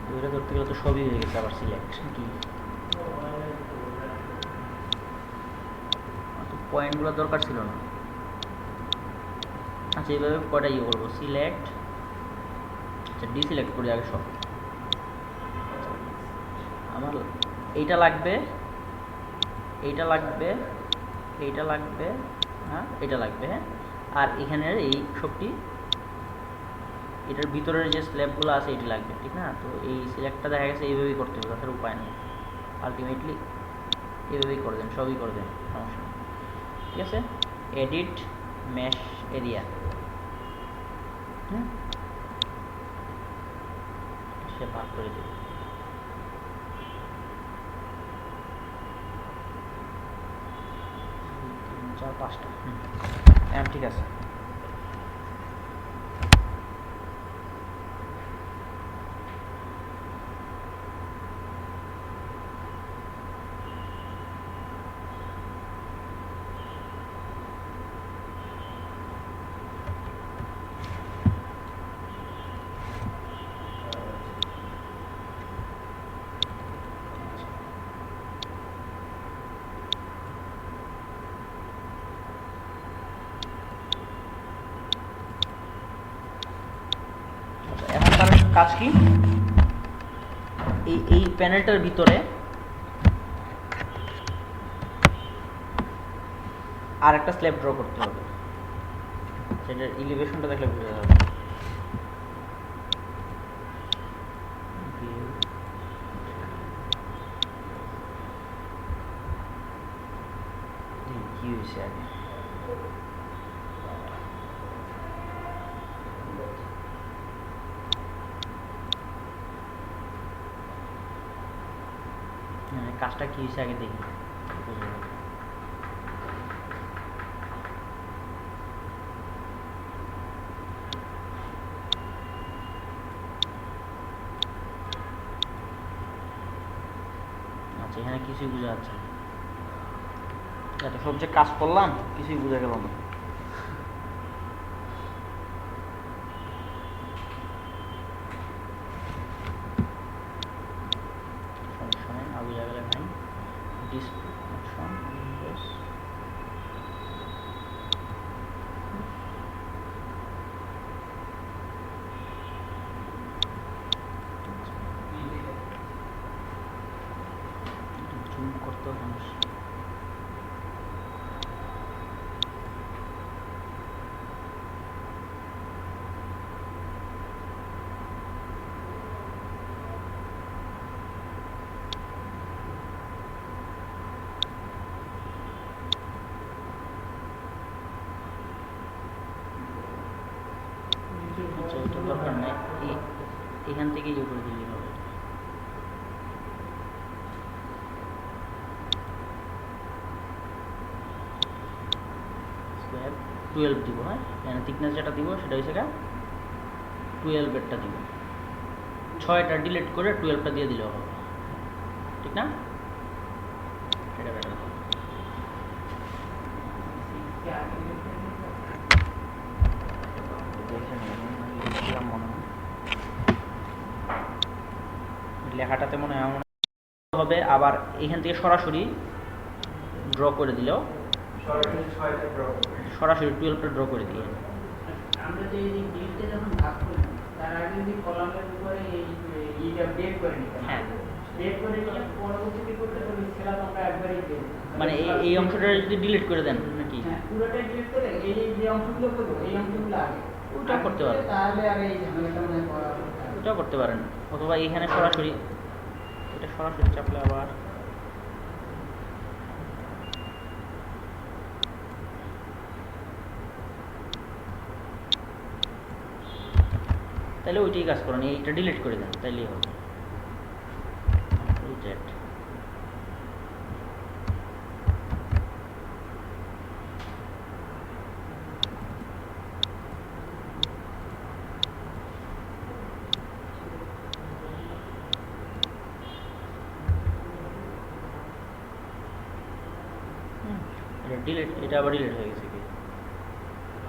ধরে ধরতে গেলে তো সবই হয়ে গেছে, আবার সিলেকশন কি পয়েন্টগুলো দরকার ছিল না। আচ্ছা এইভাবে কয়টা ইয়ে করবো? সিলেক্ট, আচ্ছা ডিসিলেক্ট করি আগে সব। আমার এইটা লাগবে, এইটা লাগবে, এইটা লাগবে, হ্যাঁ এটা লাগবে, হ্যাঁ। আর এখানের এই সবটি এটার ভিতরের যে স্ল্যাবগুলো আছে এটি লাগবে, ঠিক না? তো এই সিলেক্টটা দেখা গেছে এইভাবেই করতে হবে, তাছাড়া উপায় নেই। আলটিমেটলি এইভাবেই করে দেন, সবই করে দেন, সমস্যা নেই। ঠিক আছে, এডিট মেশ এরিয়া, হুম, সে ভাগ করে দেবে। 2 3 4 5টা, হ্যাঁ ঠিক আছে। এখন তার কাজ কি? এই প্যানেলটার ভিতরে আর একটা স্ল্যাব ড্র করতে হবে, সেটার এলিভেশনটা দেখলে বোঝা যাবে। কি হয়েছে আগে? কাজটা কি হয়েছে আগে দেখি। আচ্ছা এখানে কিছুই বোঝা যাচ্ছে না, এত সব যে কাজ করলাম কিছুই বোঝা গেল না। সমস্যা নেই, না বোঝা গেলে নাই। ডিসপ্লে অপশন, উইন্ডোজ, জুম করতেও সমস্যা। আচ্ছা এটা দরকার নাই, এখান থেকে ইয়ে করে দিলেই হবে। স্ল্যাব 12 দিব, হ্যাঁ এখানে থিকনেস যেটা দিব সেটা হচ্ছে 12-এরটা দিব, 6টা ডিলিট করে 12টা দিয়ে দিলেও হবে, ঠিক না? সেটা বেটার হবে। লিখলাম মনে হয়, লেখাটাতে মনে হয় এমন হবে। আবার এখান থেকে সরাসরি ড্র করে দিলেও সরাসরি 12টা ড্র করে দিয়ে আমরা যে এই গ্রিডটা যখন ভাগ করি তার আগে যদি কলামের উপরে এই ইটা ডেট করে নিতাম, হ্যাঁ ডেট করে নিলে পরবর্তীতে করতে হবে সেটা তো আমরা একবারই দেব, মানে এই অংশটা যদি ডিলিট করে দেন নাকি? হ্যাঁ পুরোটাই ডিলিট করে এই যে অংশগুলো করব এই অংশগুলো আগে ওটাও করতে পারেন, তাহলে আর এই ঝামেলাটা মনে করা হবে না। ওটাও করতে পারেন, অথবা এখানে সরাসরি এটা সরাসরি চাপলে আবার তাহলে ওইটাই কাজ করেন, এইটা ডিলিট করে দেন তাইলেই হবে। রিজেক্ট ডিলিট, এটা আবার ডিলিট হয়ে গেছে কি?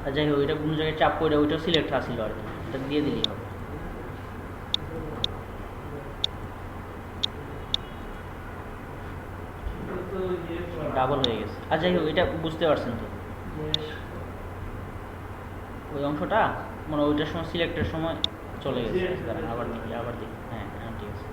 আর যাই হোক, এটা কোনো জায়গায় চাপ করে ওইটাও সিলেক্ট আসছিল আর কি, এটা দিয়ে দিলেই হবে। ডাবল হয়ে গেছে। আর যাই হোক, এটা বুঝতে পারছেন তো? ওই অংশটা মানে ওইটার সময় সিলেক্টের সময় চলে গেছে। দাঁড়ান আবার দেখি, আবার দেখি। হ্যাঁ হ্যাঁ ঠিক আছে।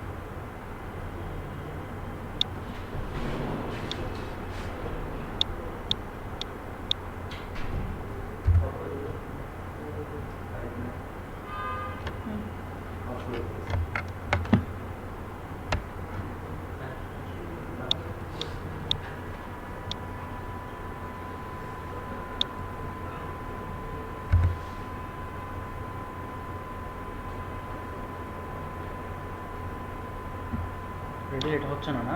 রেডি, এটা হচ্ছে না না?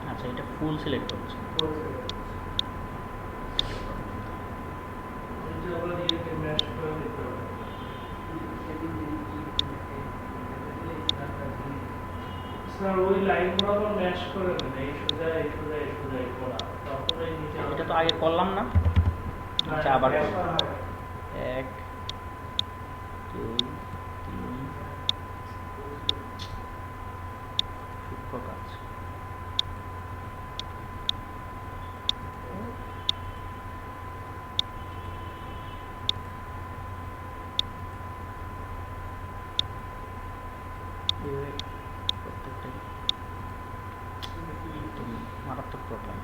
আচ্ছা, এটা ফুল সিলেক্ট হচ্ছে। ওই লাইন বরাবর ম্যাশ করে দেন, এই সোজা এই সোজা এই সোজা এই করা, তারপরে নিচে এটা তো আগে করলাম না? আচ্ছা আবার করি। 1 2 3 সূক্ষ্ম কাজ। প্রত্যেকটাই মারাত্মক প্রবলেম।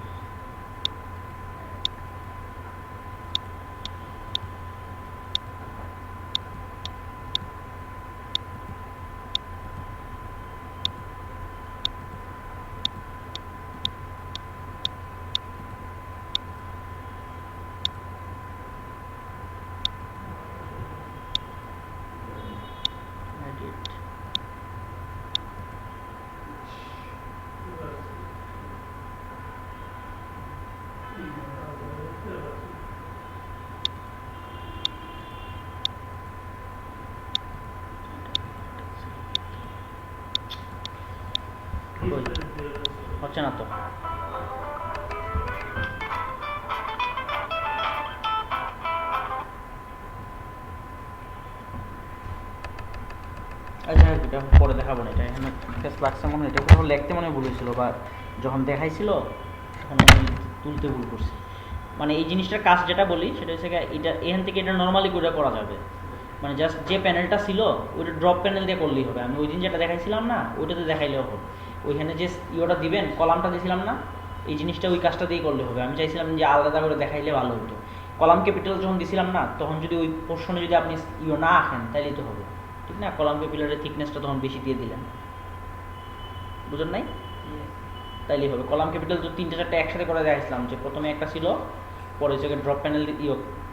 Edit. হচ্ছে না তো? আচ্ছা এটা পরে দেখাবো না, এটা এখানে ফেস লাগছে মনে হয়, এটা কোথাও লিখতে মনে হয় ভুল হয়েছিল, বা যখন দেখাইছিল তখন আমি তুলতে ভুল করছি। মানে এই জিনিসটার কাজ যেটা বলি সেটা হচ্ছে এটা এখান থেকে এটা নর্মালি করে করা যাবে, মানে জাস্ট যে প্যানেলটা ছিল ওইটা ড্রপ প্যানেল দিয়ে করলেই হবে। আমি ওই দিন যেটা দেখাইছিলাম না, ওইটাতে দেখাইলেও হবে। ওইখানে যে ইয়েটা দিবেন, কলামটা দিয়েছিলাম না, এই জিনিসটা ওই কাজটা দিয়েই করলে হবে। আমি চাইছিলাম যে আলাদা করে দেখাইলে ভালো হতো। কলাম ক্যাপিটাল যখন দিছিলাম না, তখন যদি ওই পোর্শনে যদি আপনি ইয়ে না আঁকেন তাইলেই তো হবে, ঠিক না? কলাম ক্যাপিটালের থিকনেসটা তখন বেশি দিয়ে দিলেন, বুঝলেন নাই? তাইলেই হবে। কলাম ক্যাপিটাল তো 3টা 4টা একসাথে করে দেখাইছিলাম, যে প্রথমে একটা ছিল, পরে হচ্ছে ড্রপ প্যানেল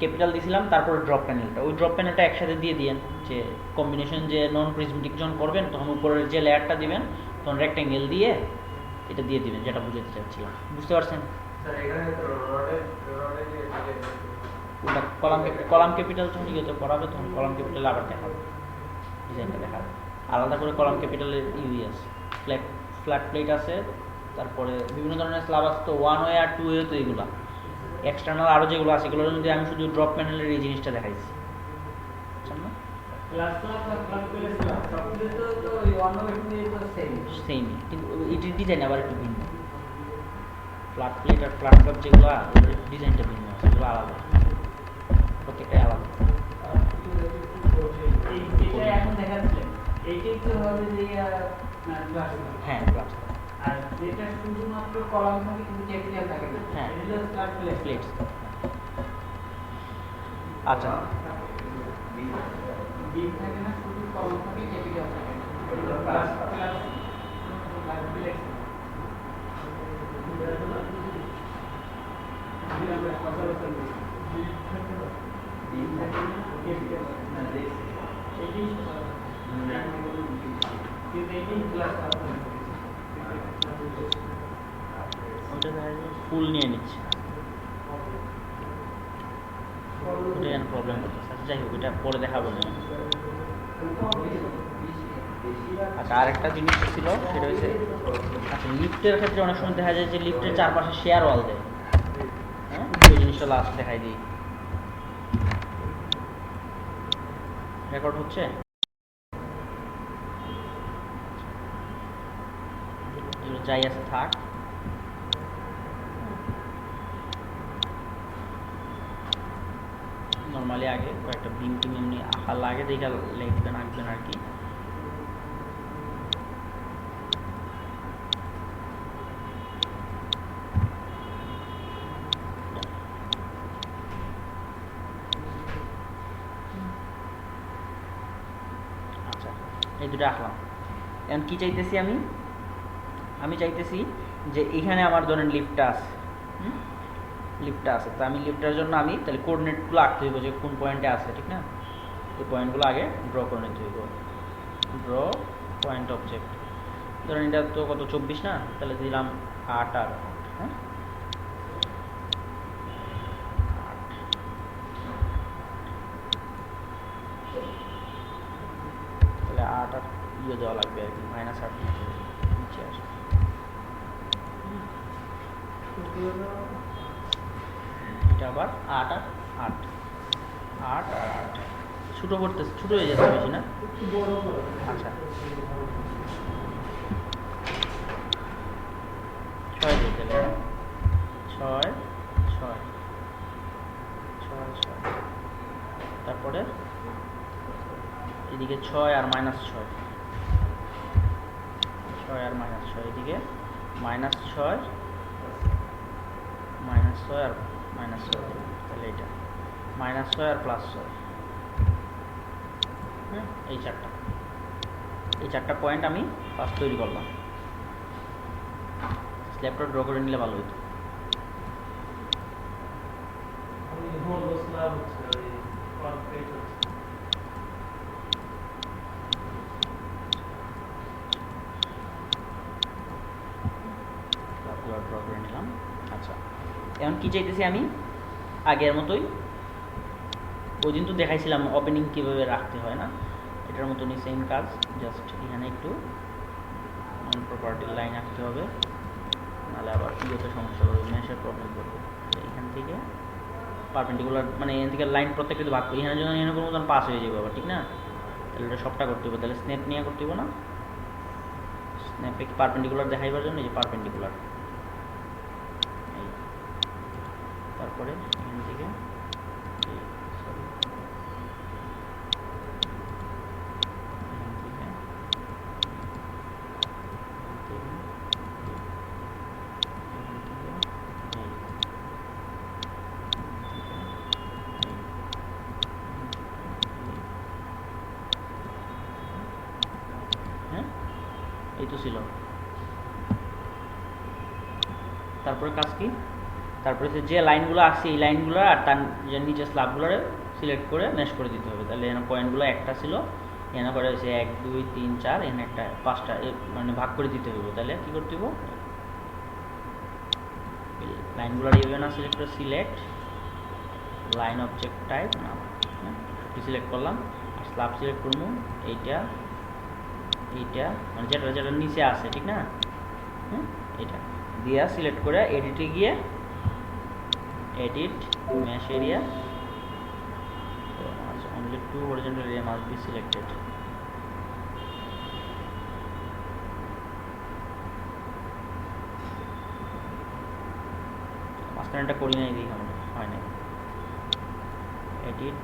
ক্যাপিটাল দিয়েছিলাম, তারপরে ড্রপ প্যানেলটা, ওই ড্রপ প্যানেলটা একসাথে দিয়ে দিয়েন। যে কম্বিনেশন যে নন প্রিজমেটিক যখন করবেন তখন উপরের যে লেয়ারটা দিবেন তখন রেক্ট্যাঙ্গেল দিয়ে এটা দিয়ে দিবেন, যেটা বুঝাতে চাচ্ছিলাম। বুঝতে পারছেন? ওটা কলাম ক্যাপিটাল যখন ইয়েতে পড়াবে তখন কলাম ক্যাপিটাল আবার দেখাবে, ডিজাইনটা দেখাবে। আলাদা করে কলাম ক্যাপিটালের ইউই আছে, ফ্ল্যাট প্লেট আছে, তারপরে বিভিন্ন ধরনের স্ল্যাব আছে। তো 1 ওয়ে আর 2 ওয়ে তো এগুলো এক্সটার্নাল আরও যেগুলো আছে এগুলোর মধ্যে আমি শুধু ড্রপ প্যানেলের এই জিনিসটা দেখাইছি, বুঝছেন না? সেমই, কিন্তু এটির ডিজাইন আবার একটু ভিন্ন। ফ্ল্যাট প্লেট আর ফ্ল্যাট কাপ যেগুলো ওদের ডিজাইনটা ভিন্ন আছে, এগুলো আলাদা, প্রত্যেকটাই আলাদা। এখন দেখাচ্ছেন এইটাই তো হবে যে হ্যাঁ, ফ্ল্যাট আর যেটা শুধুমাত্র কলাম থাকে কিন্তু ক্যাপিটাল থাকে না, হ্যাঁ, এটা হলো ফ্ল্যাট প্লেটস। আচ্ছা, বিম থাকে না, শুধু কলাম থাকে, ক্যাপিটাল থাকে না। এটা প্লাস প্লাস প্লেট ফুল নিয়ে নিচ্ছে, ওটাই প্রবলেম করতেছে। আচ্ছা, যাই হোক, এটা পরে দেখাবো না। আচ্ছা, আরেকটা জিনিস ছিল সেটা হচ্ছে, আচ্ছা লিফটের ক্ষেত্রে অনেক সময় দেখা যায় যে লিফটের চারপাশে শেয়ার ওয়াল দেয়। হ্যাঁ, ওই জিনিসটা লাস্ট দেখাই দিই। রেকর্ড হচ্ছে? যাই আছে থাক। নর্মালি আগে কয়েকটা বিম টিম এমনি আঁকা লাগে, দেখা লিখবেন আঁকবেন আর কি। আচ্ছা, এই দুটো আঁকলাম। এখন কি চাইতেছি আমি চাইতেছি যে এখানে আমার ধরেন লিফটটা আছে, তো আমি লিফটার জন্য আমি তাহলে কোঅর্ডিনেটগুলো আঁকতে হইব যে কোন পয়েন্টে আছে, ঠিক না? এই পয়েন্টগুলো আগে ড্র করে নিতে হইব। ড্র পয়েন্ট অবজেক্ট, ধরেন এটা তো কত 24 না, তাহলে দিলাম 8 আর 8। হ্যাঁ, তাহলে 8 আর ইয়ে দেওয়া লাগবে আর কি, -8 নিচে আসে। এটা আবার 8 আর 8, 8 আর 8 ছোটো করতেছে, ছোটো হয়ে যাচ্ছে বেশি না? আচ্ছা, 6 দিয়ে তাহলে 6 6 6 6, তারপরে এদিকে 6 আর -6, 6 আর -6, এদিকে -6 আর -6, তাহলে এটা -6 আর +6। হ্যাঁ, এই চারটা পয়েন্ট আমি ফার্স্ট তৈরি করলাম। স্ল্যাবটা ড্র করে নিলে ভালো হতো। ড্র করে নিলাম। আচ্ছা, এখন কি চাইতেছি আমি আগের মতোই, ওই দিন তো দেখাইছিলাম ওপেনিং কীভাবে রাখতে হয় না, এটার মতনই সেম কাজ, জাস্ট এখানে একটু নন প্রপার্টির লাইন আঁকতে হবে, নাহলে আবার ইয়েতে সমস্যা হবে, মেশের প্রবলেম করবে। এখান থেকে পারপেন্ডিকুলার মানে এখান থেকে লাইন প্রত্যেকটা ভাগ করি, এখানে জন্য এখানে কোনো মতন পাস হয়ে যাবে আবার, ঠিক না? তাহলে এটা সবটা করতে হবে, তাহলে স্ন্যাপ নিয়ে করতে হবে না, স্ন্যাপে পারপেন্ডিকুলার দেখাইবার জন্য এই যে পারপেন্ডিকুলার, তারপরে এখান থেকে এই তো ছিল। তারপরে কাজ কি? তারপরে যে লাইনগুলো আসছে এই লাইনগুলো আর তার যে নিচে স্ল্যাবগুলো সিলেক্ট করে ম্যাশ করে দিতে হবে। তাহলে এখানে পয়েন্টগুলো একটা ছিল, এখানে করে হয়েছে 1 2 3 4, এখানে একটা 5টা মানে ভাগ করে দিতে হবে। তাহলে কি করতে হবে, লাইনগুলো এইভাবে না সিলেক্ট করে সিলেক্ট লাইন অবজেক্ট টাইপ না, সিলেক্ট করলাম আর স্ল্যাব সিলেক্ট করবো এইটা এইটা মানে যেটা যেটা নিচে আছে ঠিক না, হ্যাঁ এটা দিয়া সিলেক্ট করে এডিটে গিয়ে edit mesh area only 2 horizontal area must be selected. মাঝখানেটা করি নাই দেখি আমরা হয় না, এডিট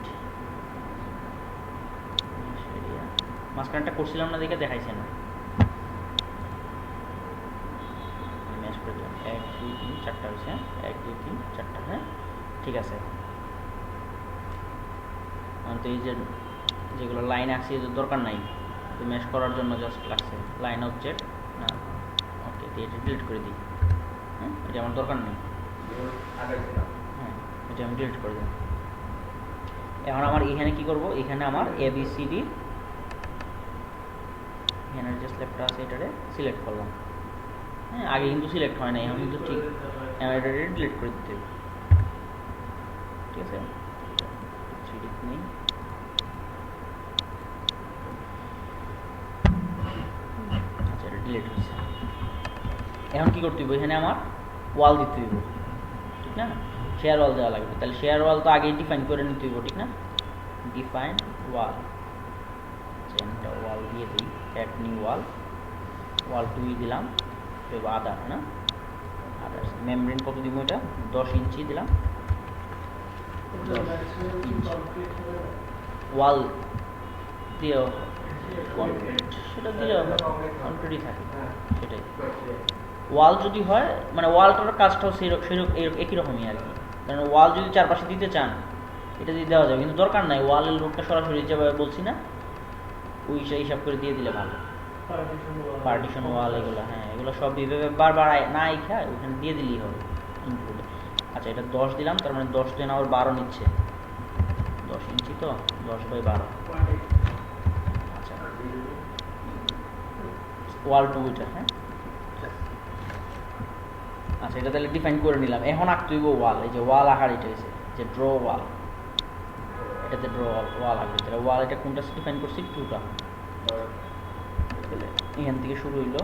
মেশ এরিয়া মাঝখানেটা করছিলাম না দেখে দেখাইছে না, মেশ করে দিলাম 1 2 3 4টা হয়েছে, 1 2 3 4টা, হ্যাঁ ঠিক আছে। তো এই যে যেগুলো লাইন আছে এদের দরকার নাই, তো মেশ করার জন্য জাস্ট লাগছে লাইন অবজেক্ট না, ওকে এটা ডিলিট করে দিই, হ্যাঁ এটা আমার দরকার নেই, হ্যাঁ এটা আমি ডিলিট করে দিই। এখন আমার এখানে কি করব, এখানে আমার ABCD এখানে যে স্ল্যাবটা আছে এটারে সিলেক্ট করলাম, হ্যাঁ আগে কিন্তু সিলেক্ট হয় না, এখন কিন্তু ঠিক এটা ডিলিট করে দিতে হবে, ঠিক আছে। 3D নেই, আচ্ছা এটা ডিলিট হয়েছে। এখন কি করতে হবে, এখানে আমার ওয়াল দিতে হইব ঠিক না, শেয়ার ওয়াল দেওয়া লাগবে, তাহলে শেয়ার ওয়াল তো আগেই ডিফাইন করে নিতে হইব ঠিক না, ডিফাইন ওয়াল, একটা ওয়াল দিয়ে দিই অ্যাড নিউ ওয়াল, ওয়াল 2 দিলাম, আদার না আদার্স মেমব্রেন কত দিব, এটা 10 ইঞ্চি দিলাম, ওয়াল দিয়ে সেটা দিলে কনক্রিটই থাকে, সেটাই ওয়াল যদি হয় মানে ওয়ালটার কাজটাও একই রকমই আর কি, কারণ ওয়াল যদি চারপাশে দিতে চান এটা দিয়ে দেওয়া যাবে, কিন্তু দরকার নাই ওয়ালের লোডটা সরাসরি যেভাবে বলছি না ওই হিসাব করে দিয়ে দিলে ভালো, পার্টিশন ওয়াল এগুলো, হ্যাঁ এগুলো সব এইভাবে বারবার না আইখা ওখানে দিয়ে দিলেই হবে ইনক্লুডে। আচ্ছা এটা 10 দিলাম, তার মানে 10 দেন আবার 12 নিচ্ছে, 10 ইঞ্চি তো 10/12, আচ্ছা ওয়াল 2 এটা, হ্যাঁ আচ্ছা এটা তাহলে ডিফাইন করে নিলাম। এখন আঁকতে হইব ওয়াল, এই যে ওয়াল আকার এটা হয়েছে যে ড্র ওয়াল, এটাতে ড্র ওয়াল আঁকবে, তাহলে ওয়াল এটা কোনটা ডিফাইন করছি 2টা, তাহলে এখান থেকে শুরু হইলো,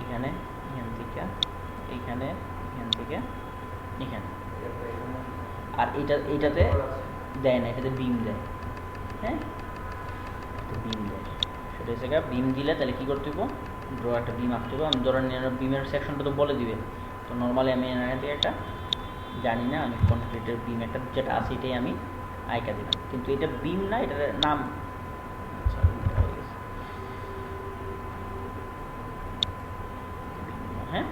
এখানে এখান থেকে এইখানে এখান থেকে এখানে, আর এইটাতে দেয় না, এটাতে বিম দেয়, হ্যাঁ বিম দেয়, সেটা হচ্ছে বিম দিলে তাহলে কি করতে হইব, ড্র একটা বিম আঁকতে হবে। আমি ধরেন বিমের সেকশনটা তো বলে দিবে, তো নর্মালি আমি একটা জানি না, আমি কনক্রিটের বিম একটা যেটা আছে এটাই আমি আইকা দিলাম, কিন্তু এটা বিম না, এটার নাম হ্যাঁ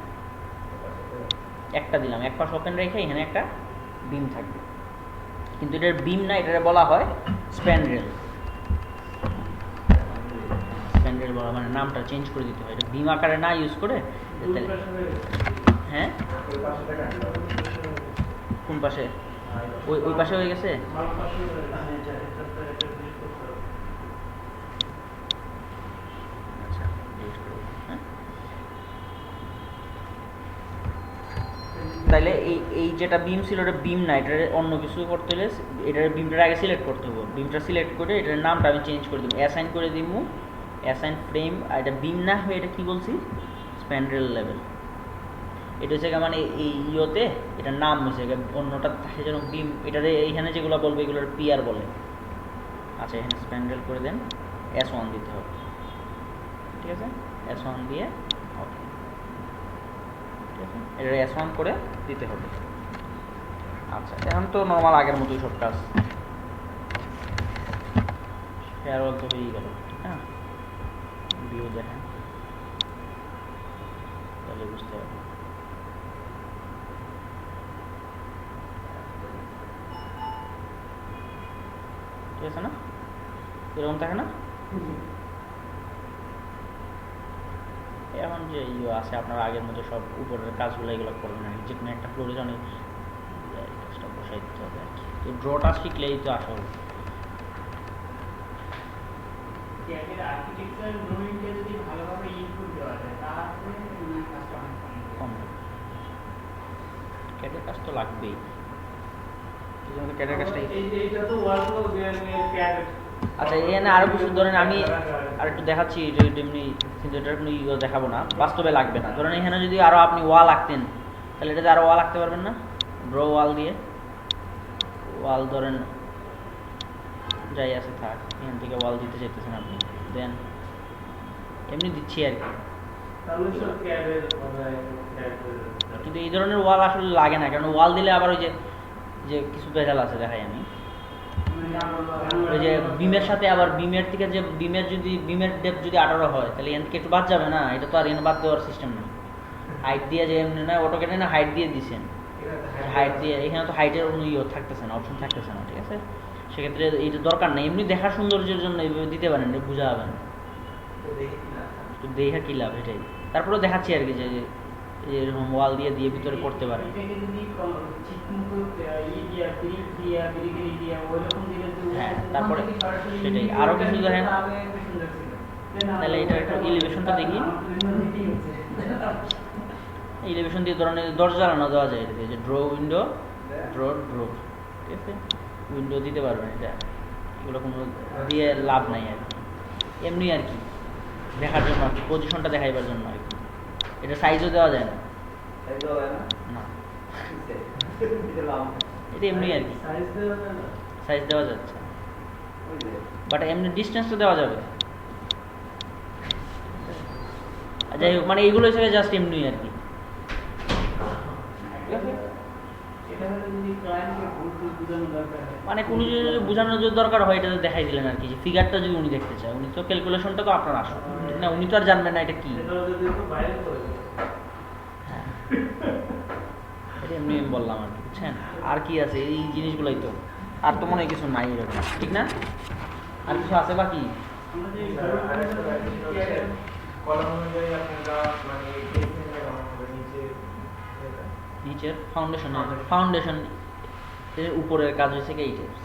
একটা দিলাম, এক পাশ ওপেন রেখে এখানে একটা বিম থাকবে, কিন্তু এটার বিম না, এটা বলা হয় স্প্যান্ড্রেল, স্প্যান্ড্রেল বলা মানে নামটা চেঞ্জ করে দিতে হয়, এটা বিম আকারে না ইউজ করে, হ্যাঁ কোন পাশে, ওই পাশে হয়ে গেছে, আচ্ছা তাইলে এই যেটা বিম ছিল ওটা বিম না, এটা অন্য কিছু করতে হলে এটার বিমটার আগে সিলেক্ট করতে হবে, বিমটা সিলেক্ট করে এটার নামটা আমি চেঞ্জ করে দিব, অ্যাসাইন করে দিব, অ্যাসাইন ফ্রেম, আর এটা বিম না হয়ে এটা কি বলছি স্প্যান্ড্রেল লেভেল, এটা হচ্ছে মানে এই ইয়েতে এটার নাম হচ্ছে অন্যটা থাকে যেন বিম, এটারে এইখানে যেগুলো বলবে এগুলোর পিআর বলে। আচ্ছা এখানে স্প্যান্ড্রেল করে দেন, S1 দিতে হবে, ঠিক আছে S1 দিয়ে ওকে, ঠিক আছে এটা S1 করে দিতে হবে। আচ্ছা এখন তো নর্মাল আগের মতোই সব কাজ, শেয়ার ওয়াল তো হয়েই গেল, হ্যাঁ ভিউ দেখেন তাহলে বুঝতে হবে, ঠিক আছে না, এরকম থাকে না। এখন যে ইয়ে আছে আপনার আগের মতো সব উপরের কাজগুলো এগুলো করবেন না, যে কোনো একটা ফ্লোরে জানি কাজটা বসাই দিতে হবে আর কি, তো ড্রটা শিখলেই তো আসল। ক্যাডের আর্কিটেকচার ড্রয়িংকে যদি ভালোভাবে ইনপুট দেওয়া যায় তাহলে কাজটা অনেক কম ক্যাডের কাজ তো লাগবেই, এই জন্য ক্যাডের কাজটাই। এইটা তো ওয়ার্কফ্লো ক্যাড। আচ্ছা এখানে আরো কিছু ধরেন আমি আর একটু দেখাচ্ছি, এমনি কিন্তু এটার কোনো ইয়ে দেখাবো না, বাস্তবে লাগবে না। ধরেন এখানে যদি আরো আপনি ওয়াল আঁকতেন তাহলে এটাতে আরো ওয়াল আঁকতে পারবেন না, ড্র ওয়াল দিয়ে ওয়াল ধরেন যাই আছে থাক, এখান থেকে ওয়াল দিতে চাইতেছেন আপনি, দেন এমনি দিচ্ছি আর কি। তাহলে সব ক্যাডের কিন্তু এই ধরনের ওয়াল আসলে লাগে না, কারণ ওয়াল দিলে আবার ওই যে যে কিছু ভেজাল আছে দেখাই আমি, ওই যে বিমের সাথে আবার বিমের থেকে যে বিমের যদি বিমের ডেপথ যদি 18 হয় তাহলে এখান থেকে একটু বাদ যাবে না, এটা তো আর এখানে বাদ দেওয়ার সিস্টেম নেই। হাইট দিয়ে যে এমনি না অটোকেটে না হাইট দিয়ে দিছেন, হাইট দিয়ে এখানে তো হাইটের কোনো ইয়ে থাকতেছে না, অপশন থাকতেছে না, ঠিক আছে। সেক্ষেত্রে এইটা দরকার নেই, এমনি দেখার সৌন্দর্যের জন্য এইভাবে দিতে পারেন, বোঝা হবে না, একটু দেখা কি লাভ এটাই। তারপরে দেখাচ্ছি আর কি যে এরকম ওয়াল দিয়ে দিয়ে ভিতরে করতে পারে। হ্যাঁ তারপরে সেটাই আরো কিছু দেখেন, তাহলে এটা একটু এলিভেশনটা দেখি। এলিভেশন দিয়ে ধরনের দরজা জ্বালানো দেওয়া যায়, যে ড্র উইন্ডো ড্র ড্র, ঠিক আছে, উইন্ডো দিতে পারবেন। এটা এগুলো কোনো দিয়ে লাভ নাই আর কি, এমনি আর কি দেখার জন্য আর কি, পজিশনটা দেখাইবার জন্য আর কি। এটা সাইজও দেওয়া যায় না, না এটা এমনি আর কি সাইজ দেওয়া যাচ্ছে, বাট এমনি ডিস্টেন্সটা দেওয়া যাবে। যাই হোক মানে এইগুলো হিসেবে জাস্ট এমনি আর কি। মানে কোনো যদি বোঝানোর যদি দরকার হয় এটা দেখাই দিলেন আর কি, যে ফিগারটা যদি উনি দেখতে চায়, উনি তো ক্যালকুলেশনটা তো আপনার আসল না, উনি তো আর জানবেন না এটা কি। হ্যাঁ এটা এমনি আমি বললাম আর কি, বুঝছেন। আর কি আছে এই জিনিসগুলোই তো, আর তো মনে হয় কিছু নাই এরকম, ঠিক না? আর কিছু আছে বাকি? নিচের ফাউন্ডেশন এর উপরের কাজ হচ্ছে কি এইটেপস,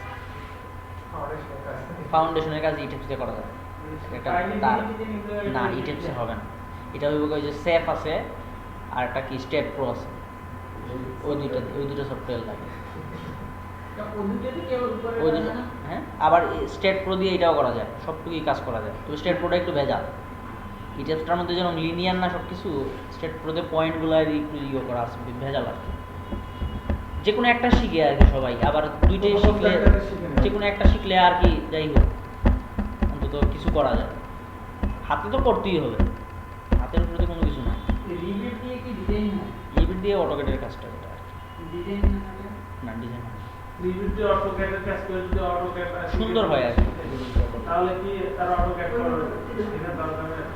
ফাউন্ডেশনের কাজ ইটেপস দিয়ে করা যায়। এটা তার না ইটেপসে হবে না, এটা হইব ওই যে সেফ আছে আর একটা কি স্টেপ প্রো আছে, ওই দুটো সফটওয়্যার লাগে ওই দুটো। হ্যাঁ আবার স্টেট প্রো দিয়ে এটাও করা যায়, সবটুকুই কাজ করা যায়, তো স্টেট প্রোটা একটু ভেজাল। ইটেপসটার মধ্যে যেমন লিনিয়ার না সব কিছু, স্টেট প্রোতে পয়েন্টগুলো একটু ইয়ে করা আছে, ভেজাল আর কি। যে কোনো একটা শিখে আর কি সবাই, আবার দুইটাই শিখলে যে কোনো একটা শিখলে আর কি যাই হোক অন্তত কিছু করা যায়। হাতে তো করতেই হবে, হাতের উপরে তো কোনো কিছু না। রিবিট দিয়ে অটোকেটের কাজটা এটা আর কি, না ডিজাইন সুন্দর হয় আর কি। তাহলে কি তার অটোক্যাড করবে?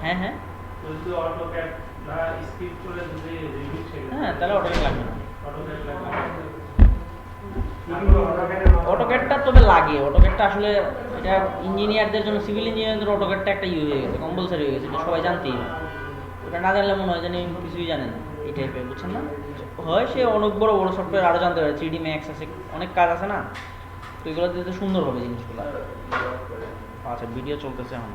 হ্যাঁ হ্যাঁ যদি অটোক্যাড না স্কিপ করে যদি রিভিউ শেখে, হ্যাঁ তাহলে অটোক্যাড লাগবে না। অটোক্যাড লাগবে। অটোক্যাডটা তবে লাগে, অটোক্যাডটা আসলে এটা ইঞ্জিনিয়ারদের জন্য, সিভিল ইঞ্জিনিয়ারদের অটোক্যাডটা একটা ইয়ে হয়ে গেছে, কম্পালসারি হয়ে গেছে, এটা সবাই জানতেই হয়। ওটা না জানলে মনে হয় যেন কিছুই জানেন এই টাইপের, বুঝছেন না? হয় সে অনেক বড় বড় সফটওয়্যার আরও জানতে পারে, 3D Max আছে, অনেক কাজ আছে না, তো এগুলো দিতে সুন্দর হবে জিনিসগুলো। আচ্ছা ভিডিও চলতেছে এখন।